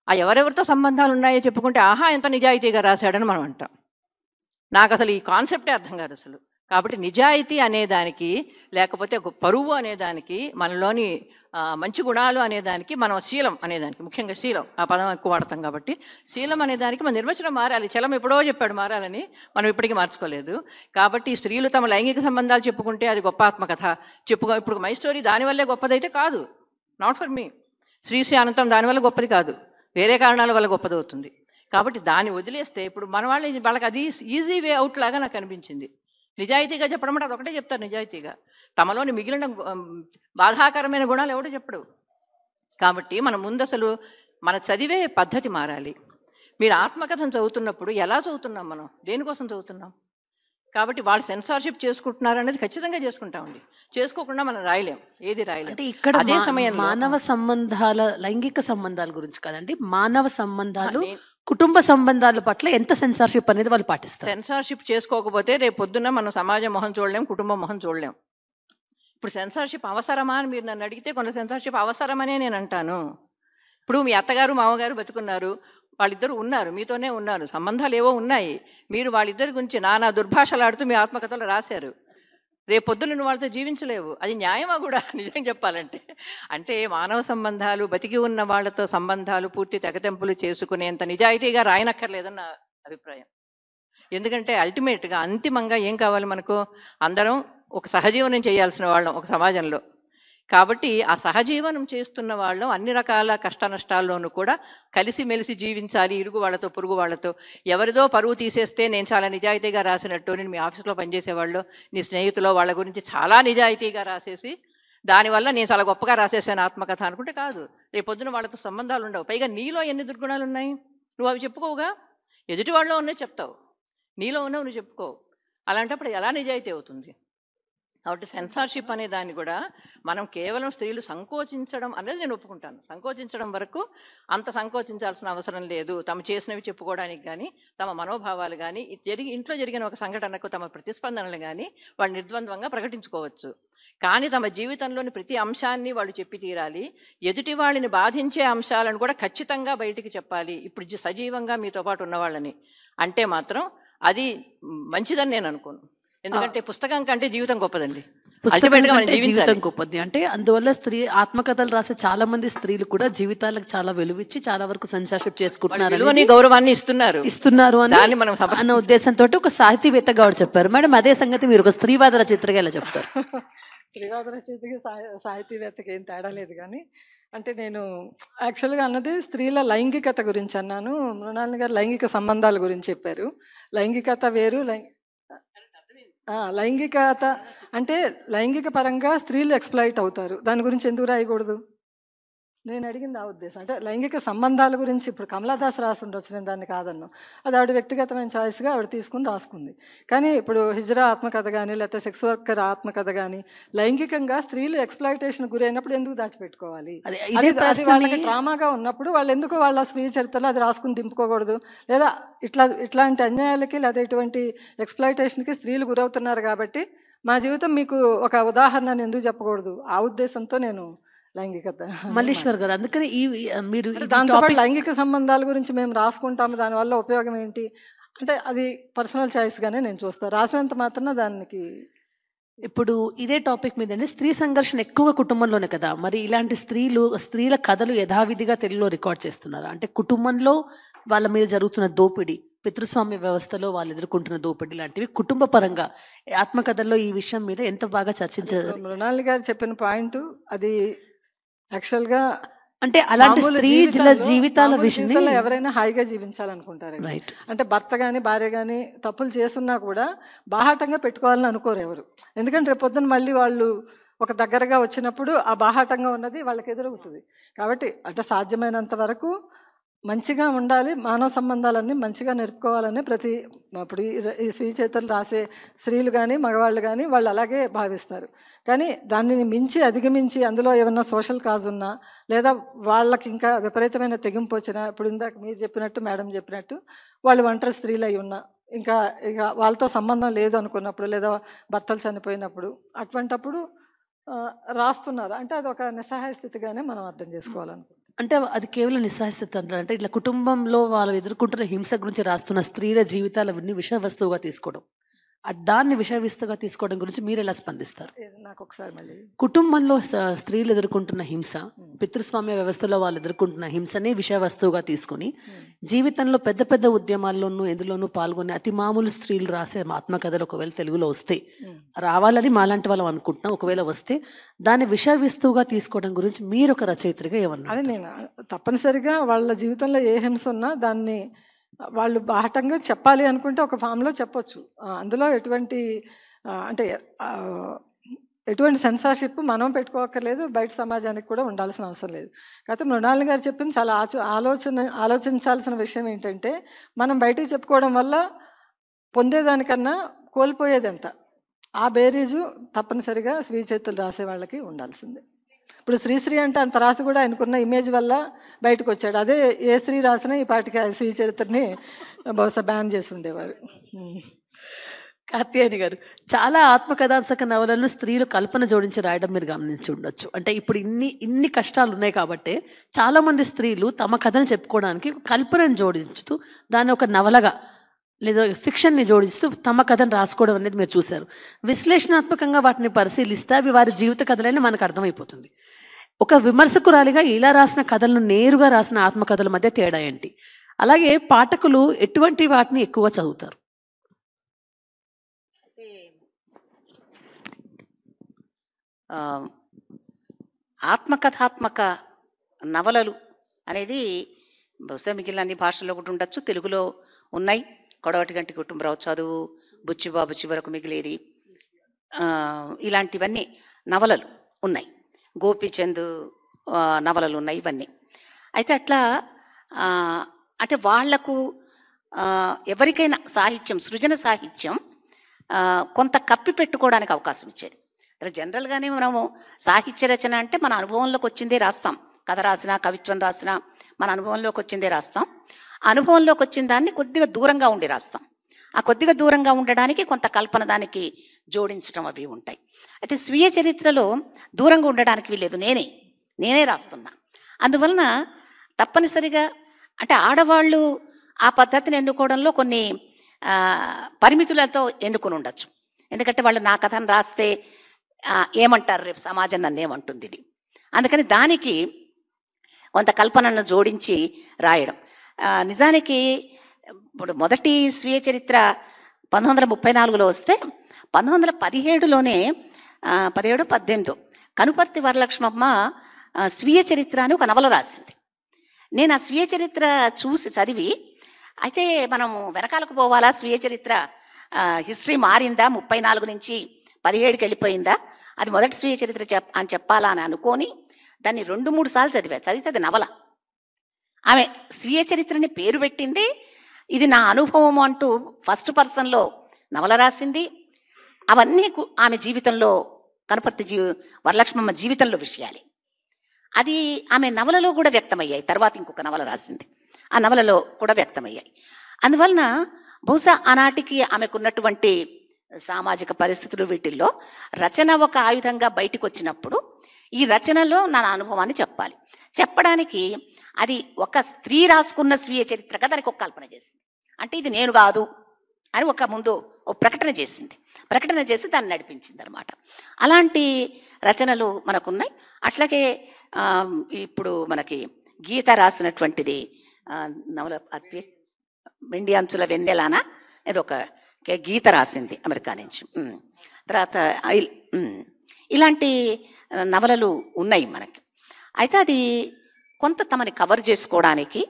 ఆ ఎవరెవరితో సంబంధాలు ఉన్నాయో చెప్పుకుంటే ఆహా ఎంత నిజాయితీగా రాశాడని మనం అంటాం. నాకు అసలు ఈ కాన్సెప్టే అర్థం కాదు అసలు. కాబట్టి నిజాయితీ అనేదానికి, లేకపోతే ఒక పరువు అనేదానికి, మనలోని మంచి గుణాలు అనేదానికి, మనం శీలం అనేదానికి, ముఖ్యంగా శీలం ఆ పదం ఎక్కువ వాడతాం కాబట్టి శీలం అనేదానికి మన నిర్వచనం మారాలి. చలం ఎప్పుడో చెప్పాడు మారాలని, మనం ఇప్పటికీ మార్చుకోలేదు. కాబట్టి స్త్రీలు తమ లైంగిక సంబంధాలు చెప్పుకుంటే అది గొప్ప ఆత్మకథ ఇప్పుడు మై స్టోరీ దానివల్లే గొప్పదైతే కాదు, నాట్ ఫర్ మీ. శ్రీశ్రీ అనంతం దానివల్ల గొప్పది కాదు, వేరే కారణాల వల్ల గొప్పదవుతుంది. కాబట్టి దాన్ని వదిలేస్తే ఇప్పుడు మన వాళ్ళకి అది ఈజీ వే అవుట్ లాగా నాకు అనిపించింది. నిజాయితీగా చెప్పడం అంటే అదొకటే చెప్తారు, నిజాయితీగా. తమలోని మిగిలిన బాధాకరమైన గుణాలు ఎవడో చెప్పడు. కాబట్టి మనం ముందు అసలు మన చదివే పద్ధతి మారాలి. మీరు ఆత్మకథను చదువుతున్నప్పుడు ఎలా చదువుతున్నాం, మనం దేనికోసం చదువుతున్నాం? కాబట్టి వాళ్ళు సెన్సార్షిప్ చేసుకుంటున్నారు అనేది ఖచ్చితంగా చేసుకుంటామండి. చేసుకోకుండా మనం రాయలేం, ఏది రాయలేం. అంటే ఇక్కడ అదే సమయంలో మానవ సంబంధాల, లైంగిక సంబంధాల గురించి కాదండి, మానవ సంబంధాలు, కుటుంబ సంబంధాల పట్ల ఎంత సెన్సార్షిప్ అనేది వాళ్ళు పాటిస్తారు. సెన్సార్షిప్ చేసుకోకపోతే రేపు పొద్దున్న మనం సమాజం మొహం చూడలేం, కుటుంబం మొహం చూడలేం. ఇప్పుడు సెన్సార్షిప్ అవసరమా అని మీరు నన్ను అడిగితే కొంత సెన్సార్షిప్ అవసరమనే నేను అంటాను. ఇప్పుడు మీ అత్తగారు మామగారు బతుకున్నారు, వాళ్ళిద్దరు ఉన్నారు, మీతోనే ఉన్నారు, సంబంధాలు ఏవో ఉన్నాయి. మీరు వాళ్ళిద్దరి గురించి నానా దుర్భాషలాడుతూ మీ ఆత్మకథలు రాశారు. రేపు పొద్దున్న నువ్వు వాళ్ళతో జీవించలేవు. అది న్యాయమా కూడా నిజం చెప్పాలంటే? అంటే మానవ సంబంధాలు, బతికి ఉన్న వాళ్ళతో సంబంధాలు పూర్తి తెగతెంపులు చేసుకునేంత నిజాయితీగా రాయనక్కర్లేదని నా అభిప్రాయం. ఎందుకంటే అల్టిమేట్గా అంతిమంగా ఏం కావాలి మనకు? అందరం ఒక సహజీవనం చేయాల్సిన వాళ్ళం ఒక సమాజంలో. కాబట్టి ఆ సహజీవనం చేస్తున్న వాళ్ళం అన్ని రకాల కష్ట నష్టాల్లోనూ కూడా కలిసిమెలిసి జీవించాలి. ఇరుగు వాళ్ళతో, పొరుగు వాళ్ళతో. ఎవరిదో పరువు తీసేస్తే నేను చాలా నిజాయితీగా రాసినట్టు, నేను మీ ఆఫీస్లో పనిచేసేవాళ్ళు, నీ స్నేహితులో వాళ్ళ గురించి చాలా నిజాయితీగా రాసేసి దానివల్ల నేను చాలా గొప్పగా రాసేసాను ఆత్మకథ అనుకుంటే కాదు. రేపొద్దున వాళ్ళతో సంబంధాలు ఉండవు. పైగా నీలో ఎన్ని దుర్గుణాలు ఉన్నాయి నువ్వు అవి చెప్పుకోవుగా. ఎదుటి వాళ్ళలో ఉన్నాయి చెప్తావు, నీలో ఉన్నవి నువ్వు చెప్పుకోవు. అలాంటప్పుడు ఎలా నిజాయితీ అవుతుంది? కాబట్టి సెన్సార్షిప్ అనే దాన్ని కూడా మనం కేవలం స్త్రీలు సంకోచించడం అనేది నేను ఒప్పుకుంటాను. సంకోచించడం వరకు అంత సంకోచించాల్సిన అవసరం లేదు. తమ చేసినవి చెప్పుకోవడానికి కానీ, తమ మనోభావాలు కానీ, ఇంట్లో జరిగిన ఒక సంఘటనకు తమ ప్రతిస్పందనలు కానీ వాళ్ళు నిర్ద్వంద్వంగా ప్రకటించుకోవచ్చు. కానీ తమ జీవితంలోని ప్రతి అంశాన్ని వాళ్ళు చెప్పి తీరాలి. ఎదుటి వాళ్ళని బాధించే అంశాలను కూడా ఖచ్చితంగా బయటికి చెప్పాలి. ఇప్పుడు సజీవంగా మీతో పాటు ఉన్నవాళ్ళని అంటే మాత్రం అది మంచిదని నేను అనుకోను. ఎందుకంటే పుస్తకం కంటే జీవితం గొప్పదండి. జీవితం గొప్పది. అంటే అందువల్ల స్త్రీ ఆత్మకథలు రాసే చాలా మంది స్త్రీలు కూడా జీవితాలకు చాలా విలువిచ్చి చాలా వరకు సెన్సార్షిప్ చేసుకుంటున్నారు, గౌరవాన్ని ఇస్తున్నారు అని మనం అన్న ఉద్దేశంతో ఒక సాహితీవేత్తగా ఆవిడ చెప్పారు. మేడం, అదే సంగతి మీరు ఒక స్త్రీవాద రచయితగా ఎలా చెప్తారు? స్త్రీవాద రచయితకి సాహితీవేత్తకి ఏం తేడా లేదు. కానీ అంటే నేను యాక్చువల్గా అన్నది స్త్రీల లైంగికత గురించి అన్నాను. మృణాలిని గారు లైంగిక సంబంధాల గురించి చెప్పారు. లైంగికత వేరు, లైంగికత అంటే లైంగిక పరంగా స్త్రీలు ఎక్స్ప్లాయిట్ అవుతారు. దాని గురించి ఎందుకు రాయకూడదు? నేను అడిగింది ఆ ఉద్దేశం. అంటే లైంగిక సంబంధాల గురించి ఇప్పుడు కమలాదాస్ రాసి ఉండొచ్చు, నేను దాన్ని కాదన్నాను. అది ఆవిడ వ్యక్తిగతమైన చాయిస్గా ఆవిడ తీసుకుని రాసుకుంది. కానీ ఇప్పుడు హిజ్రా ఆత్మకథ కానీ లేకపోతే సెక్స్ వర్కర్ ఆత్మకథ కానీ లైంగికంగా స్త్రీలు ఎక్స్ప్లాయిటేషన్ గురైనప్పుడు ఎందుకు దాచిపెట్టుకోవాలి? వాళ్ళకి డ్రామాగా ఉన్నప్పుడు వాళ్ళు ఎందుకు వాళ్ళ స్వీయ చరిత్రలో అది రాసుకుని దింపుకోకూడదు? లేదా ఇట్లాంటి అన్యాయాలకి లేదా ఇటువంటి ఎక్స్ప్లాయిటేషన్కి స్త్రీలు గురవుతున్నారు కాబట్టి మా జీవితం మీకు ఒక ఉదాహరణ ఎందుకు చెప్పకూడదు? ఆ ఉద్దేశంతో నేను లైంగికత. మల్లీశ్వర్ గారు, అందుకని మీరు దాంతోపాటు లైంగిక సంబంధాల గురించి మేము రాసుకుంటాము, దానివల్ల ఉపయోగం ఏంటి అంటే అది పర్సనల్ చాయిస్గానే నేను చూస్తాను. రాసినంత మాత్రం దానికి. ఇప్పుడు ఇదే టాపిక్ మీదండి, స్త్రీ సంఘర్షణ ఎక్కువగా కుటుంబంలోనే కదా. మరి ఇలాంటి స్త్రీల కథలు యథావిధిగా తెలుగులో రికార్డ్ చేస్తున్నారు. అంటే కుటుంబంలో వాళ్ళ మీద జరుగుతున్న దోపిడీ, పితృస్వామ్య వ్యవస్థలో వాళ్ళు ఎదుర్కొంటున్న దోపిడీ లాంటివి కుటుంబ పరంగా ఆత్మకథల్లో ఈ విషయం మీద ఎంత బాగా చర్చించారు? మృణాలిని గారు చెప్పిన పాయింట్ అది యాక్చువల్గా అంటే అలాంటి స్త్రీ జీవితాల విషయంలో ఎవరైనా హాయిగా జీవించాలనుకుంటారు. అంటే భర్త కానీ భార్య కానీ తప్పులు చేస్తున్నా కూడా బాహాటంగా పెట్టుకోవాలని అనుకోరు ఎవరు. ఎందుకంటే రేపొద్దున మళ్ళీ వాళ్ళు ఒక దగ్గరగా వచ్చినప్పుడు ఆ బాహాటంగా ఉన్నది వాళ్ళకి ఎదురవుతుంది. కాబట్టి అంటే సాధ్యమైనంత వరకు మంచిగా ఉండాలి, మానవ సంబంధాలన్నీ మంచిగా నెరుపుకోవాలని ఇప్పుడు ఈ స్త్రీ చేతులు రాసే స్త్రీలు కానీ మగవాళ్ళు కానీ వాళ్ళు అలాగే భావిస్తారు. కానీ దానిని మించి అధిగమించి అందులో ఏమన్నా సోషల్ కాజ్ ఉన్నా లేదా వాళ్ళకి ఇంకా విపరీతమైన తెగింపు వచ్చినా, ఇప్పుడు ఇందాక మీరు చెప్పినట్టు మేడం చెప్పినట్టు వాళ్ళు ఒంటరి స్త్రీలు అయి ఉన్నా, ఇంకా వాళ్ళతో సంబంధం లేదు అనుకున్నప్పుడు లేదా భర్తలు చనిపోయినప్పుడు అటువంటప్పుడు రాస్తున్నారు. అంటే అది ఒక నిస్సహాయ స్థితిగానే మనం అర్థం చేసుకోవాలనుకుంటున్నాం. అంటే అది కేవలం నిస్సహాయత అంటారు. అంటే ఇట్లా కుటుంబంలో వాళ్ళు ఎదుర్కొంటున్న హింస గురించి రాస్తున్న స్త్రీల జీవితాలన్నీ విషయ వస్తువుగా తీసుకోవడం, దాన్ని విషయ వస్తువుగా తీసుకోవడం గురించి మీరు ఎలా స్పందిస్తారు? నాకు ఒకసారి మళ్ళీ కుటుంబంలో స్త్రీలు ఎదుర్కొంటున్న హింస, పితృస్వామ్య వ్యవస్థలో వాళ్ళు ఎదుర్కొంటున్న హింసనే విషయ వస్తువుగా తీసుకుని జీవితంలో పెద్ద పెద్ద ఉద్యమాల్లోనూ ఎందులోనూ పాల్గొనే అతి మామూలు స్త్రీలు రాసే ఆత్మకథలు ఒకవేళ తెలుగులో వస్తే, రావాలని మాలాంటి వాళ్ళం అనుకుంటున్నాం, ఒకవేళ వస్తే దాన్ని విషయ వస్తువుగా తీసుకోవడం గురించి మీరు ఒక రచయిత్రిగా ఏమన్నా? అదే నేను తప్పనిసరిగా వాళ్ళ జీవితంలో ఏ హింస ఉన్నా దాన్ని వాళ్ళు బాహటంగా చెప్పాలి అనుకుంటే ఒక ఫామ్లో చెప్పొచ్చు. అందులో ఎటువంటి సెన్సార్షిప్ మనం పెట్టుకోక్కర్లేదు, బయట సమాజానికి కూడా ఉండాల్సిన అవసరం లేదు. కాకపోతే మృణాలిని గారు చెప్పింది చాలా ఆలోచించాల్సిన విషయం ఏంటంటే మనం బయటికి చెప్పుకోవడం వల్ల పొందేదానికన్నా కోల్పోయేది ఎంత, ఆ బేరీజు తప్పనిసరిగా స్వీయ చేతులు రాసే వాళ్ళకి ఉండాల్సిందే. ఇప్పుడు శ్రీశ్రీ అంటే అంత రాసి కూడా ఆయనకున్న ఇమేజ్ వల్ల బయటకు వచ్చాడు. అదే ఏ స్త్రీ రాసినా ఈ పాటికి స్త్రీ చరిత్రని బహుశా బ్యాన్ చేసి ఉండేవారు. కాత్యాయని గారు, చాలా ఆత్మకథాంశక నవలలను స్త్రీలు కల్పన జోడించి రాయడం మీరు గమనించి ఉండొచ్చు. అంటే ఇప్పుడు ఇన్ని కష్టాలు ఉన్నాయి కాబట్టి చాలామంది స్త్రీలు తమ కథను చెప్పుకోవడానికి కల్పనను జోడించుతూ దాన్ని ఒక నవలగా లేదా ఫిక్షన్ని జోడిస్తూ తమ కథను రాసుకోవడం అనేది మీరు చూశారు. విశ్లేషణాత్మకంగా వాటిని పరిశీలిస్తే అవి వారి జీవిత కథలని మనకు అర్థమైపోతుంది. ఒక విమర్శకురాలిగా ఇలా రాసిన కథలను నేరుగా రాసిన ఆత్మకథల మధ్య తేడా ఏంటి? అలాగే పాఠకులు ఎటువంటి వాటిని ఎక్కువ చదువుతారు? ఆ, ఆత్మకథాత్మక నవలలు అనేది బహుశా మిగిలిన అన్ని భాషల్లో కూడా ఉండొచ్చు, తెలుగులో ఉన్నాయి. కొడవటి గంటి కుటుంబరావు చదువు, బుచ్చిబాబు చివరకు మిగిలేది, ఇలాంటివన్నీ నవలలు ఉన్నాయి. గోపీచంద్ నవలలు ఉన్నాయి, ఇవన్నీ. అయితే అట్లా అంటే వాళ్లకు ఎవరికైనా సాహిత్యం, సృజన సాహిత్యం కొంత కప్పి పెట్టుకోవడానికి అవకాశం ఇచ్చేది. జనరల్గానే మనము సాహిత్య రచన అంటే మన అనుభవంలోకి వచ్చిందే రాస్తాం. కథ రాసినా, కవిత్వం రాసినా మన అనుభవంలోకి వచ్చిందే రాస్తాం. అనుభవంలోకి వచ్చిన దాన్ని కొద్దిగా దూరంగా ఉండి రాస్తాం. ఆ కొద్దిగా దూరంగా ఉండడానికి కొంత కల్పన దానికి జోడించడం అవి ఉంటాయి. అయితే స్వీయ చరిత్రలో దూరంగా ఉండడానికి వీలేదు, నేనే రాస్తున్నా. అందువలన తప్పనిసరిగా అంటే ఆడవాళ్ళు ఆ పద్ధతిని ఎన్నుకోవడంలో కొన్ని పరిమితులతో ఎన్నుకొని ఉండొచ్చు. ఎందుకంటే వాళ్ళు నా కథను రాస్తే ఏమంటారు, రేపు సమాజం నన్ను ఏమంటుంది ఇది, అందుకని దానికి కొంత కల్పనను జోడించి రాయడం. నిజానికి ఇప్పుడు మొదటి స్వీయ చరిత్ర 1934లో వస్తే 1917లోనే 17-18 కనుపర్తి వరలక్ష్మమ్మ స్వీయ చరిత్ర అని ఒక నవల రాసింది. నేను ఆ స్వీయ చరిత్ర చూసి చదివి, అయితే మనము వెనకాలకు పోవాలా, స్వీయ చరిత్ర హిస్టరీ మారిందా, 34 నుంచి 17కి వెళ్ళిపోయిందా, అది మొదటి స్వీయ చరిత్ర అని చెప్పాలా అని అనుకొని దాన్ని 2-3 సార్లు చదివితే అది నవల. ఆమె స్వీయ చరిత్రని పేరు పెట్టింది, ఇది నా అనుభవం అంటూ ఫస్ట్ పర్సన్లో నవల రాసింది. అవన్నీ ఆమె జీవితంలో, కనుపర్తి వరలక్ష్మమ్మ జీవితంలో విషయాలే. అది ఆమె నవలలో కూడా వ్యక్తమయ్యాయి. తర్వాత ఇంకొక నవల రాసింది, ఆ నవలలో కూడా వ్యక్తమయ్యాయి. అందువలన బహుశా ఆనాటికి ఆమెకున్నటువంటి సామాజిక పరిస్థితులు, వీటిల్లో రచన ఒక ఆయుధంగా బయటకు వచ్చినప్పుడు ఈ రచనలో నా అనుభవాన్ని చెప్పడానికి అది ఒక స్త్రీ రాసుకున్న స్వీయ చరిత్రగా దానికి ఒక కల్పన చేసింది. అంటే ఇది నేను కాదు అని ముందు ఒక ప్రకటన చేసి దాన్ని నడిపించింది అనమాట. అలాంటి రచనలు మనకున్నాయి. అట్లాగే ఇప్పుడు మనకి గీత రాసినటువంటిది నవల వెండి అంచుల వెన్నెలానా ఏదో ఒక గీత రాసింది అమెరికా నుంచి. తర్వాత ఇలాంటి నవలలు ఉన్నాయి మనకి. అయితే అది కొంత తమని కవర్ చేసుకోవడానికి,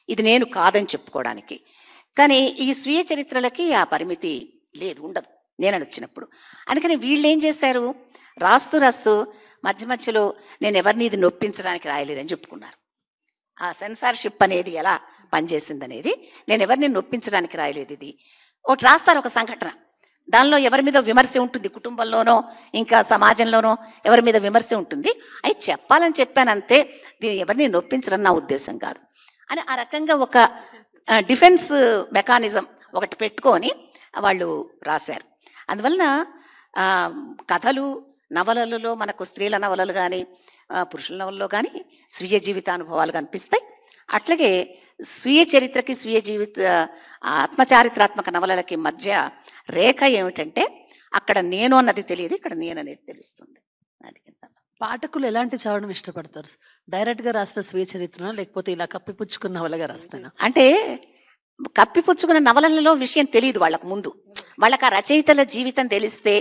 ఇది నేను కాదని చెప్పుకోవడానికి. కానీ ఈ స్వీయ చరిత్రలకి ఆ పరిమితి లేదు, ఉండదు నేనని వచ్చినప్పుడు. అందుకని వీళ్ళు ఏం చేశారు, రాస్తూ మధ్యలో నేను ఎవరిని ఇది నొప్పించడానికి రాయలేదని చెప్పుకున్నారు. ఆ సెన్సార్షిప్ అనేది ఎలా పనిచేసిందనేది, నేను ఎవరిని నొప్పించడానికి రాయలేదు, ఇది ఒకటి రాస్తారు, ఒక సంఘటన, దానిలో ఎవరి మీద విమర్శ ఉంటుంది, కుటుంబంలోనో ఇంకా సమాజంలోనో ఎవరి మీద విమర్శ ఉంటుంది, అవి చెప్పాలని చెప్పానంతే, దీన్ని ఎవరిని నొప్పించడం నా ఉద్దేశం కాదు అని ఆ రకంగా ఒక డిఫెన్స్ మెకానిజం ఒకటి పెట్టుకొని వాళ్ళు రాశారు. అందువలన కథలు, నవలలలో మనకు స్త్రీల నవలలు కానీ పురుషుల నవలలో కానీ స్వీయ జీవితానుభవాలు కనిపిస్తాయి. అట్లాగే స్వీయ చరిత్రకి స్వీయ జీవిత ఆత్మచారిత్రాత్మక నవలలకి మధ్య రేఖ ఏమిటంటే, అక్కడ నేను అన్నది తెలియదు, ఇక్కడ నేను అనేది తెలుస్తుంది. అది పాఠకులు ఎలాంటి చదవడం ఇష్టపడతారు? డైరెక్ట్గా రాసిన స్వీయ చరిత్రనా, లేకపోతే ఇలా కప్పిపుచ్చుకున్న నవలగా రాస్తానా? అంటే కప్పిపుచ్చుకున్న నవలలలో విషయం తెలియదు వాళ్ళకు ముందు. వాళ్ళకి ఆ రచయితల జీవితం తెలిస్తే,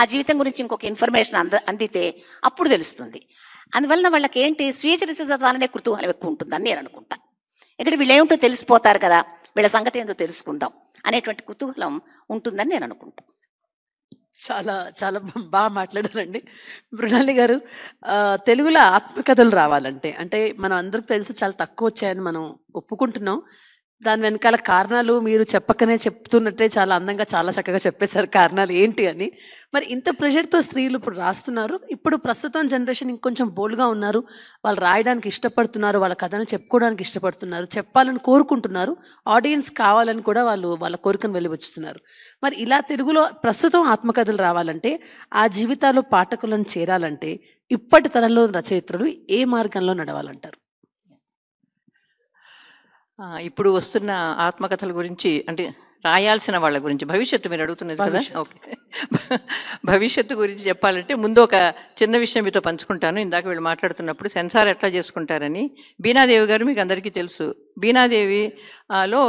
ఆ జీవితం గురించి ఇంకొక ఇన్ఫర్మేషన్ అందితే అప్పుడు తెలుస్తుంది. అందువలన వాళ్ళకి ఏంటి, స్వీయ చరిత్ర చదవాలనే కుతూహలం ఎక్కువ ఉంటుందని నేను అనుకుంటా. ఇక్కడ వీళ్ళేమిటో తెలిసిపోతారు కదా, వీళ్ళ సంగతి ఏంటో తెలుసుకుందాం అనేటువంటి కుతూహలం ఉంటుందని నేను అనుకుంటాను. చాలా చాలా బాగా మాట్లాడారండి మృణాలి గారు. తెలుగులో ఆత్మకథలు రావాలంటే, అంటే మనం అందరికి తెలుసు చాలా తక్కువ వచ్చాయని మనం ఒప్పుకుంటున్నాం. దాని వెనకాల కారణాలు మీరు చెప్పకనే చెప్తున్నట్టే చాలా అందంగా చాలా చక్కగా చెప్పేశారు కారణాలు ఏంటి అని. మరి ఇంత ప్రెషర్తో స్త్రీలు ఇప్పుడు రాస్తున్నారు. ఇప్పుడు ప్రస్తుతం జనరేషన్ ఇంకొంచెం బోల్డ్గా ఉన్నారు, వాళ్ళు రాయడానికి ఇష్టపడుతున్నారు, వాళ్ళ కథను చెప్పుకోవడానికి ఇష్టపడుతున్నారు, చెప్పాలని కోరుకుంటున్నారు, ఆడియన్స్ కావాలని కూడా వాళ్ళు వాళ్ళ కోరికను వెలిబుచ్చుతున్నారు. మరి ఇలా తెలుగులో ప్రస్తుతం ఆత్మకథలు రావాలంటే, ఆ జీవితాల్లో పాఠకులను చేరాలంటే ఇప్పటి తరంలో రచయిత్రులు ఏ మార్గంలో నడవాలంటారు? ఇప్పుడు వస్తున్న ఆత్మకథల గురించి అంటే రాయాల్సిన వాళ్ళ గురించి భవిష్యత్తు మీరు అడుగుతున్నది కదా. ఓకే, భవిష్యత్తు గురించి చెప్పాలంటే ముందు ఒక చిన్న విషయం మీతో పంచుకుంటాను. ఇందాక వీళ్ళు మాట్లాడుతున్నప్పుడు సెన్సార్ ఎట్లా చేసుకుంటారని. బీనాదేవి గారు మీకు అందరికీ తెలుసు. బీనాదేవిలో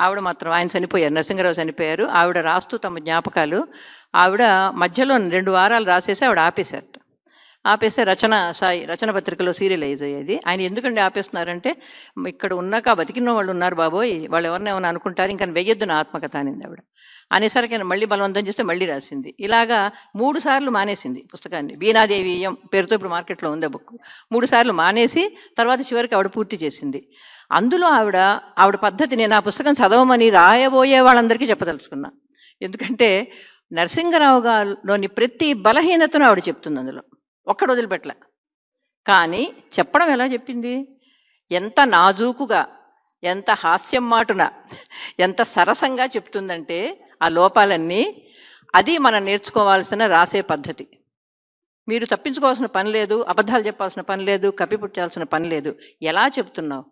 ఆవిడ మాత్రం, ఆయన చనిపోయారు, నరసింహరావు చనిపోయారు. ఆవిడ రాస్తూ తమ జ్ఞాపకాలు ఆవిడ మధ్యలో 2 వారాలు రాసేసి ఆవిడ ఆపేస్తే రచన పత్రికలో సీరియలైజ్ అయ్యేది. ఆయన ఎందుకండి ఆపేస్తున్నారంటే, ఇక్కడ ఉన్నాక బతికిన వాళ్ళు ఉన్నారు బాబోయ్, వాళ్ళు ఎవరినేమన్నా అనుకుంటారు, ఇంకా వెయ్యొద్దు నా ఆత్మకథ అనింది ఆవిడ. అనేసరికి ఆయన మళ్ళీ బలవంతం చేస్తే మళ్ళీ రాసింది. ఇలాగా 3 సార్లు మానేసింది పుస్తకాన్ని. బీనాదేవీయం పేరుతో ఇప్పుడు మార్కెట్లో ఉంది ఆ బుక్. 3 సార్లు మానేసి తర్వాత చివరికి ఆవిడ పూర్తి చేసింది. అందులో ఆవిడ పద్ధతి నేను ఆ పుస్తకం చదవమని రాయబోయే వాళ్ళందరికీ చెప్పదలుచుకున్నా. ఎందుకంటే నరసింహరావు గారిలోని ప్రతి బలహీనతను ఆవిడ చెప్తుంది అందులో, ఒక్కడు వదిలిపెట్టలే. కానీ చెప్పడం ఎలా చెప్పింది, ఎంత నాజూకుగా, ఎంత హాస్యం మాటున, ఎంత సరసంగా చెప్తుందంటే ఆ లోపాలన్నీ. అది మనం నేర్చుకోవాల్సిన రాసే పద్ధతి. మీరు తప్పించుకోవాల్సిన పని లేదు, అబద్ధాలు చెప్పాల్సిన పని లేదు, కప్పిపుచ్చాల్సిన పని లేదు. ఎలా చెప్తున్నావు,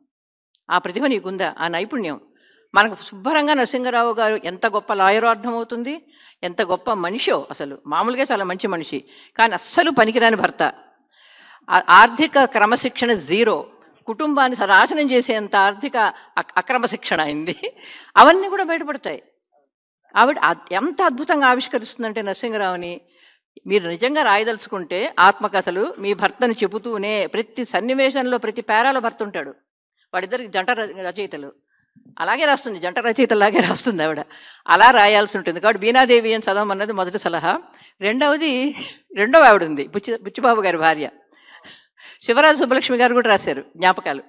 ఆ ప్రతిభ నీకుందా, ఆ నైపుణ్యం. మనకు శుభ్రంగా నరసింహరావు గారు ఎంత గొప్ప లాయరో అర్థమవుతుంది, ఎంత గొప్ప మనిషో. అసలు మామూలుగా చాలా మంచి మనిషి, కానీ అస్సలు పనికిరాని భర్త, ఆర్థిక క్రమశిక్షణ 0, కుటుంబాన్ని నాశనం చేసేంత ఆర్థిక అక్రమశిక్షణ అయింది. అవన్నీ కూడా బయటపడతాయి. ఆవిడ ఎంత అద్భుతంగా ఆవిష్కరిస్తుందంటే నరసింహరావుని. మీరు నిజంగా రాయదలుచుకుంటే ఆత్మకథలు మీ భర్తను చెబుతూనే ప్రతి సన్నివేశంలో ప్రతి పేరాలో భర్త ఉంటాడు. వాళ్ళిద్దరికి జంట రచయితలు, అలాగే రాస్తుంది, జంట రచయితలాగే రాస్తుంది ఆవిడ. అలా రాయాల్సి ఉంటుంది. కాబట్టి బీనాదేవి అని చదవమన్నది మొదటి సలహా. రెండవ ఆవిడ ఉంది, బుచ్చిబాబు గారి భార్య శివరాజు సుబ్బలక్ష్మి గారు కూడా రాశారు జ్ఞాపకాలు.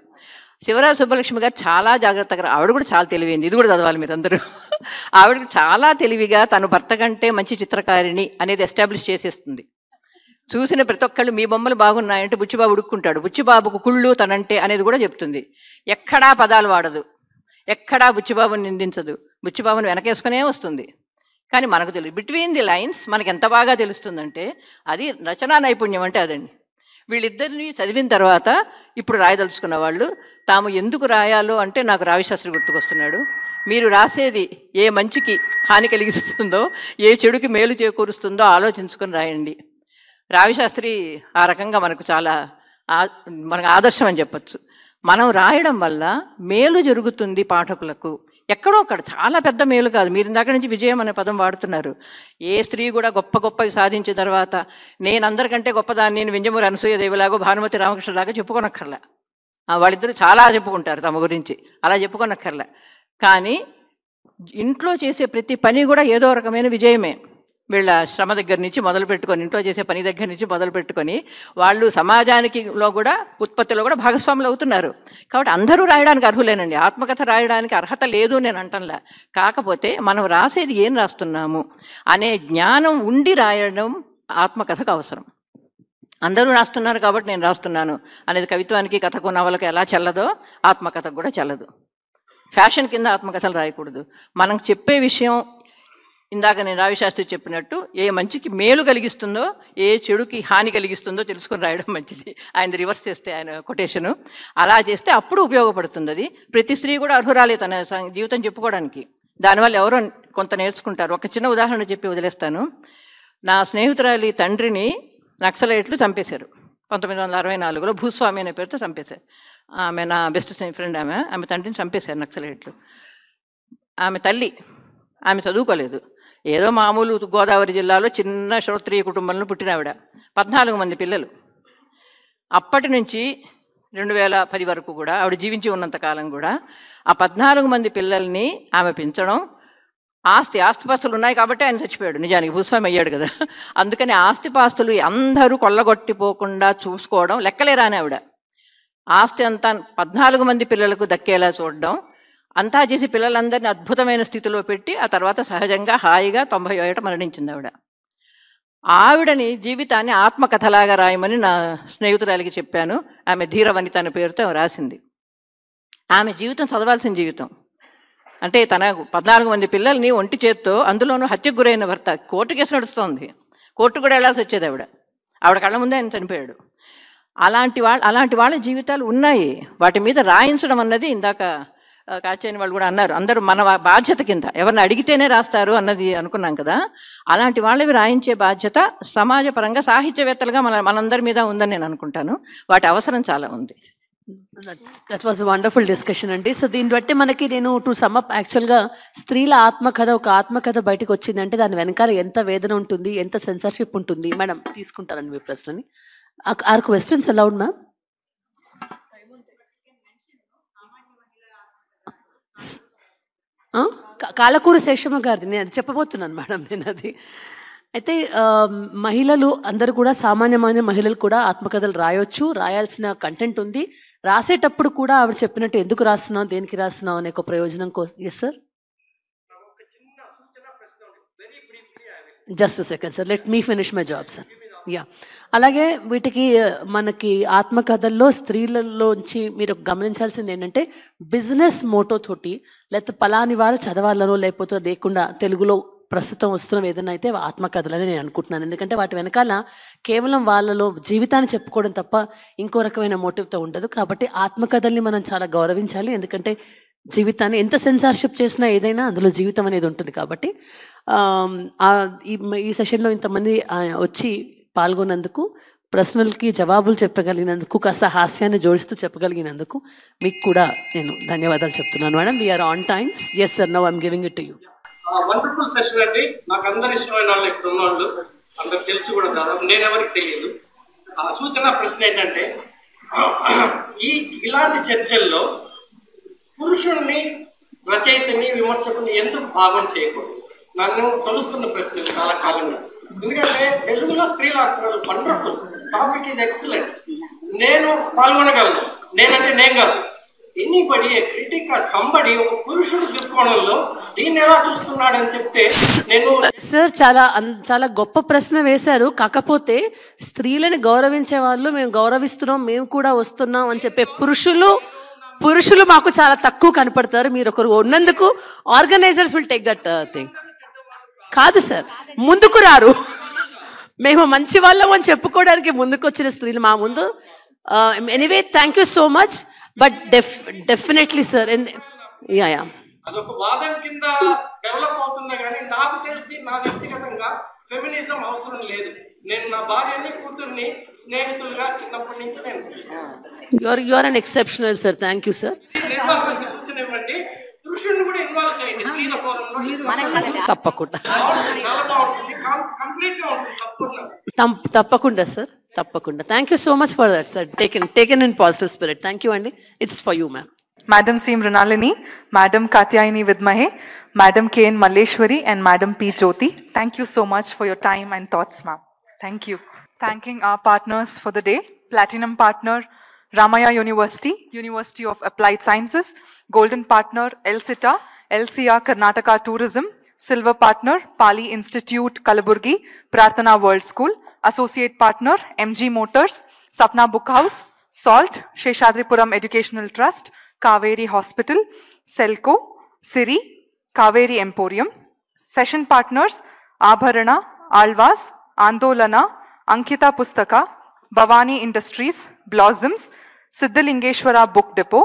శివరాజు సుబ్బలక్ష్మి గారు చాలా జాగ్రత్తగా, ఆవిడ కూడా చాలా తెలివైంది, ఇది కూడా చదవాలి మీరందరూ. ఆవిడకి చాలా తెలివిగా తను భర్త కంటే మంచి చిత్రకారిణి అనేది ఎస్టాబ్లిష్ చేసేస్తుంది. చూసిన ప్రతి ఒక్కళ్ళు మీ బొమ్మలు బాగున్నాయంటే బుచ్చిబాబు ఉడుక్కుంటాడు, బుచ్చిబాబుకు కుళ్ళు తనంటే అనేది కూడా చెప్తుంది. ఎక్కడా పదాలు వాడదు, ఎక్కడా బుచ్చిబాబుని నిందించదు, బుచ్చిబాబుని వెనకేసుకునే వస్తుంది. కానీ మనకు తెలియదు, బిట్వీన్ ది లైన్స్ మనకు ఎంత బాగా తెలుస్తుందంటే అది రచనా నైపుణ్యం అంటే అదండి. వీళ్ళిద్దరిని చదివిన తర్వాత ఇప్పుడు రాయదలుచుకున్న వాళ్ళు తాము ఎందుకు రాయాలో అంటే, నాకు రావిశాస్త్రి గుర్తుకొస్తున్నాడు. మీరు రాసేది ఏ మంచికి హాని కలిగిస్తుందో, ఏ చెడుకి మేలు చేకూరుస్తుందో ఆలోచించుకొని రాయండి. రావిశాస్త్రి ఆ రకంగా మనకు ఆదర్శం అని చెప్పచ్చు. మనం రాయడం వల్ల మేలు జరుగుతుంది పాఠకులకు. ఎక్కడో అక్కడ చాలా పెద్ద మేలు కాదు. మీరు ఇందాక నుంచి విజయం అనే పదం వాడుతున్నారు. ఏ స్త్రీ కూడా గొప్పవి సాధించిన తర్వాత నేను అందరికంటే గొప్పదాన్ని, నేను వింజమూరి అనసూయదేవిలాగో భానుమతి రామకృష్ణలాగా చెప్పుకోనక్కర్లే. వాళ్ళిద్దరూ చాలా చెప్పుకుంటారు తమ గురించి, అలా చెప్పుకోనక్కర్లే. కానీ ఇంట్లో చేసే ప్రతి పని కూడా ఏదో రకమైన విజయమే. వీళ్ళ శ్రమ దగ్గర నుంచి మొదలు పెట్టుకొని, ఇంట్లో చేసే పని దగ్గర నుంచి మొదలు పెట్టుకొని వాళ్ళు సమాజానికిలో కూడా, ఉత్పత్తిలో కూడా భాగస్వాములు అవుతున్నారు. కాబట్టి అందరూ రాయడానికి అర్హులేనండి. ఆత్మకథ రాయడానికి అర్హత లేదు నేను అంటంలా. కాకపోతే మనం రాసేది ఏం రాస్తున్నాము అనే జ్ఞానం ఉండి రాయడం ఆత్మకథకు అవసరం. అందరూ రాస్తున్నారు కాబట్టి నేను రాస్తున్నాను అనేది కవిత్వానికి, కథకు, నవలకు ఎలా చెల్లదో ఆత్మకథకు కూడా చెల్లదు. ఫ్యాషన్ కింద ఆత్మకథలు రాయకూడదు. మనం చెప్పే విషయం ఇందాక నేను రావిశాస్త్రి చెప్పినట్టు ఏ మంచికి మేలు కలిగిస్తుందో, ఏ చెడుకి హాని కలిగిస్తుందో తెలుసుకొని రాయడం మంచిది. ఆయన రివర్స్ చేస్తే, ఆయన కొటేషను అలా చేస్తే అప్పుడు ఉపయోగపడుతుంది. అది ప్రతి స్త్రీ కూడా అర్హురాలే తన జీవితం చెప్పుకోవడానికి. దానివల్ల ఎవరో కొంత నేర్చుకుంటారు. ఒక చిన్న ఉదాహరణ చెప్పి వదిలేస్తాను. నా స్నేహితురాలి తండ్రిని నక్సలైట్లు చంపేశారు 1964లో. భూస్వామి అనే పేరుతో చంపేశారు. ఆమె నా బెస్ట్ ఫ్రెండ్. ఆమె తండ్రిని చంపేశారు నక్సలైట్లు. ఆమె తల్లి, ఆమె చదువుకోలేదు, ఏదో మామూలు గోదావరి జిల్లాలో చిన్న శ్రోత్రియ కుటుంబంలో పుట్టినావిడ. 14 మంది పిల్లలు. అప్పటి నుంచి 2010 వరకు కూడా, ఆవిడ జీవించి ఉన్నంతకాలం కూడా ఆ 14 మంది పిల్లల్ని ఆమె పెంచడం. ఆస్తిపాస్తులు ఉన్నాయి కాబట్టి ఆయన చచ్చిపోయాడు, నిజానికి భూస్వామి అయ్యాడు కదా. అందుకని ఆస్తిపాస్తులు అందరూ కొల్లగొట్టిపోకుండా చూసుకోవడం, లెక్కలే రాని ఆవిడ. ఆస్తి అంతా 14 మంది పిల్లలకు దక్కేలా చూడడం, అంతా చేసి పిల్లలందరినీ అద్భుతమైన స్థితిలో పెట్టి ఆ తర్వాత సహజంగా హాయిగా 90 మరణించింది ఆవిడ. ఆవిడని జీవితాన్ని ఆత్మకథలాగా రాయమని నా స్నేహితురాలికి చెప్పాను. ఆమె ధీరవనిత అనే పేరుతో రాసింది. ఆమె జీవితం చదవాల్సిన జీవితం. అంటే తన 14 మంది పిల్లల్ని ఒంటి చేత్తో, అందులోనూ హత్యకు గురైన భర్త, కోర్టు కేసు నడుస్తోంది, కోర్టు కూడా వెళ్ళాల్సి వచ్చేది ఆవిడ కళ్ళ ముందే ఆయన చనిపోయాడు. అలాంటి వాళ్ళ జీవితాలు ఉన్నాయి. వాటి మీద రాయించడం అన్నది ఇందాక కాచేని వాళ్ళు కూడా అన్నారు, అందరూ మన బాధ్యత కింద ఎవరిని అడిగితేనే రాస్తారు అన్నది అనుకున్నాం కదా, అలాంటి వాళ్ళవి రాయించే బాధ్యత సమాజపరంగా సాహిత్యవేత్తలుగా మనందరి మీద ఉందని నేను అనుకుంటాను. వాటి అవసరం చాలా ఉంది. దట్ వాజ్ వండర్ఫుల్ డిస్కషన్ అండి. సో దీన్ని బట్టి మనకి నేను టు సమ్అప్ యాక్చువల్గా స్త్రీల ఆత్మకథ, ఒక ఆత్మకథ బయటకు వచ్చిందంటే దాని వెనకాల ఎంత వేదన ఉంటుంది, ఎంత సెన్సర్షిప్ ఉంటుంది. మేడం తీసుకుంటారండి మీ ప్రశ్నని. Are questions allowed ma'am? Kalakuru Seshamma గారిది నేను అది చెప్పబోతున్నాను మేడం. నేను అది అయితే మహిళలు అందరూ కూడా, సామాన్యమైన మహిళలు కూడా ఆత్మకథలు రాయొచ్చు, రాయాల్సిన కంటెంట్ ఉంది. రాసేటప్పుడు కూడా ఆవిడ చెప్పినట్టు ఎందుకు రాస్తున్నాం, దేనికి రాస్తున్నాం అనే ఒక ప్రయోజనం కోసం. Yes sir, just second sir, let me finish my job sir. Yeah, అలాగే వీటికి మనకి ఆత్మకథల్లో స్త్రీలలోంచి మీరు గమనించాల్సింది ఏంటంటే, బిజినెస్ మోటో తోటి లేకపోతే పలాని వాళ్ళు చదవాలనో లేకపోతే లేకుండా తెలుగులో ప్రస్తుతం వస్తున్న ఏదైనా అయితే ఆత్మకథలని నేను అనుకుంటున్నాను. ఎందుకంటే వాటి వెనకాల కేవలం వాళ్ళలో జీవితాన్ని చెప్పుకోవడం తప్ప ఇంకో రకమైన మోటివ్తో ఉండదు. కాబట్టి ఆత్మకథల్ని మనం చాలా గౌరవించాలి. ఎందుకంటే జీవితాన్ని ఎంత సెన్సార్షిప్ చేసినా ఏదైనా అందులో జీవితం అనేది ఉంటుంది. కాబట్టి ఈ సెషన్లో ఇంతమంది వచ్చి పాల్గొన్నందుకు, ప్రశ్నలకి జవాబులు చెప్పగలిగినందుకు, కాస్త హాస్యాన్ని జోడిస్తూ చెప్పగలిగినందుకు మీకు కూడా నేను ధన్యవాదాలు చెప్తున్నాను madam. We are on times. Yes sir, now I'm giving it to you. Wonderful session అండి. నాకు అందరు ఇష్టమైన వాళ్ళు ఇక్కడ ఉన్నవాళ్ళు అందరు తెలుసు కూడా దాదాపు, నేను ఎవరికి తెలియదు. సూచన ప్రశ్న ఏంటంటే, ఇలాంటి చర్చల్లో పురుషుల్ని, రచయితని, విమర్శకుని ఎందుకు భాగం చేయకూడదు? నన్ను తలుస్తున్న ప్రశ్న చాలా కాలంగా. ఎందుకంటే తెలుగులో స్త్రీల ఆత్మకథలు వండర్ఫుల్, టాపిక్ ఈజ్ ఎక్సలెంట్. నేను పాల్గొనగలను, నేనంటే నేను కాదు, anybody a critic or somebody ఒక పురుషుడు దృక్కోణంలో దీన్ని ఎలా చూస్తున్నాడని చెప్తే నేను. సార్ చాలా గొప్ప ప్రశ్న వేశారు. కాకపోతే స్త్రీలని గౌరవించే వాళ్ళు, మేము గౌరవిస్తున్నాం, మేము కూడా వస్తున్నాం అని చెప్పే పురుషులు మాకు చాలా తక్కువ కనపడతారు. మీరు ఒకరు ఉన్నందుకు organisers will take that thing. కాదు సార్, ముందుకు రారు. మేము మంచి వాళ్ళం అని చెప్పుకోవడానికి ముందుకు వచ్చిన స్త్రీలు మా ముందు. Anyway, thank you so much. But definitely sir, yeah అదొక వాదం కింద డెవలప్ అవుతుందా కానీ నాకు తెలిసి నా వ్యక్తిగతంగా ఫెమినిజం అవసరం లేదు. నేను నా భార్యని, కూతుర్ని స్నేహితులుగా చిన్నప్పటి నుంచి నేను. You are an exceptional sir. Thank you sir. నిర్వాహకులకు సూచన ఇవ్వండి, పురుషుల్ని కూడా ఇన్వాల్వ్ చేయండి స్త్రీల ఫోరంలో. తప్పకుండా, చాలా బాగుంటుంది, కంప్లీట్ గా ఉంటుంది సంపూర్ణంగా. తప్పకుండా సార్, తప్పకుండా. Thank you so much for that sir. Taken in positive spirit. Thank you అండి. It's for you ma'am. Madam C. Mrinalini, Madam Katyayani Vidmahe, Madam K. N. Malleshwari, and Madam P. Jyoti. Thank you so much for your time and thoughts, ma'am. Thank you. Thanking our partners for the day. Platinum partner, Ramaya University, University of Applied Sciences. Golden partner, ELSITA, LCR Karnataka Tourism. Silver partner, Pali Institute, Kalaburgi, Prarthana World School. Associate partner, MG Motors, Sapna Book House, SALT, Sheshadripuram Educational Trust, Kaveri Hospital, Selco, Siri, Kaveri Emporium. Session partners, Abharana, Alvas, Andolana, Ankita Pustaka, Bhavani Industries, Blossoms, Siddhalingeshwara Book Depot,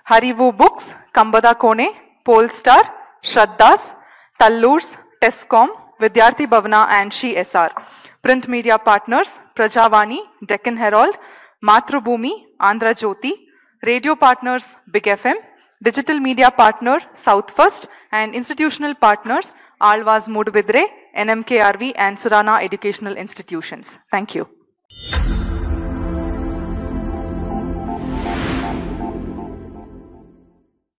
Harivu Books, Kambada Kone, Polestar, Shraddhas, Tallurs, Tescom, Vidyarthi Bhavana and She SR. Print media partners, Prajavani, Deccan Herald, Mathrubhumi, Andhra Jyoti. Radio partners, Big FM. Digital media partner, South First. And institutional partners, Alvas Mudbidre, NMKRV and Surana Educational Institutions. Thank you.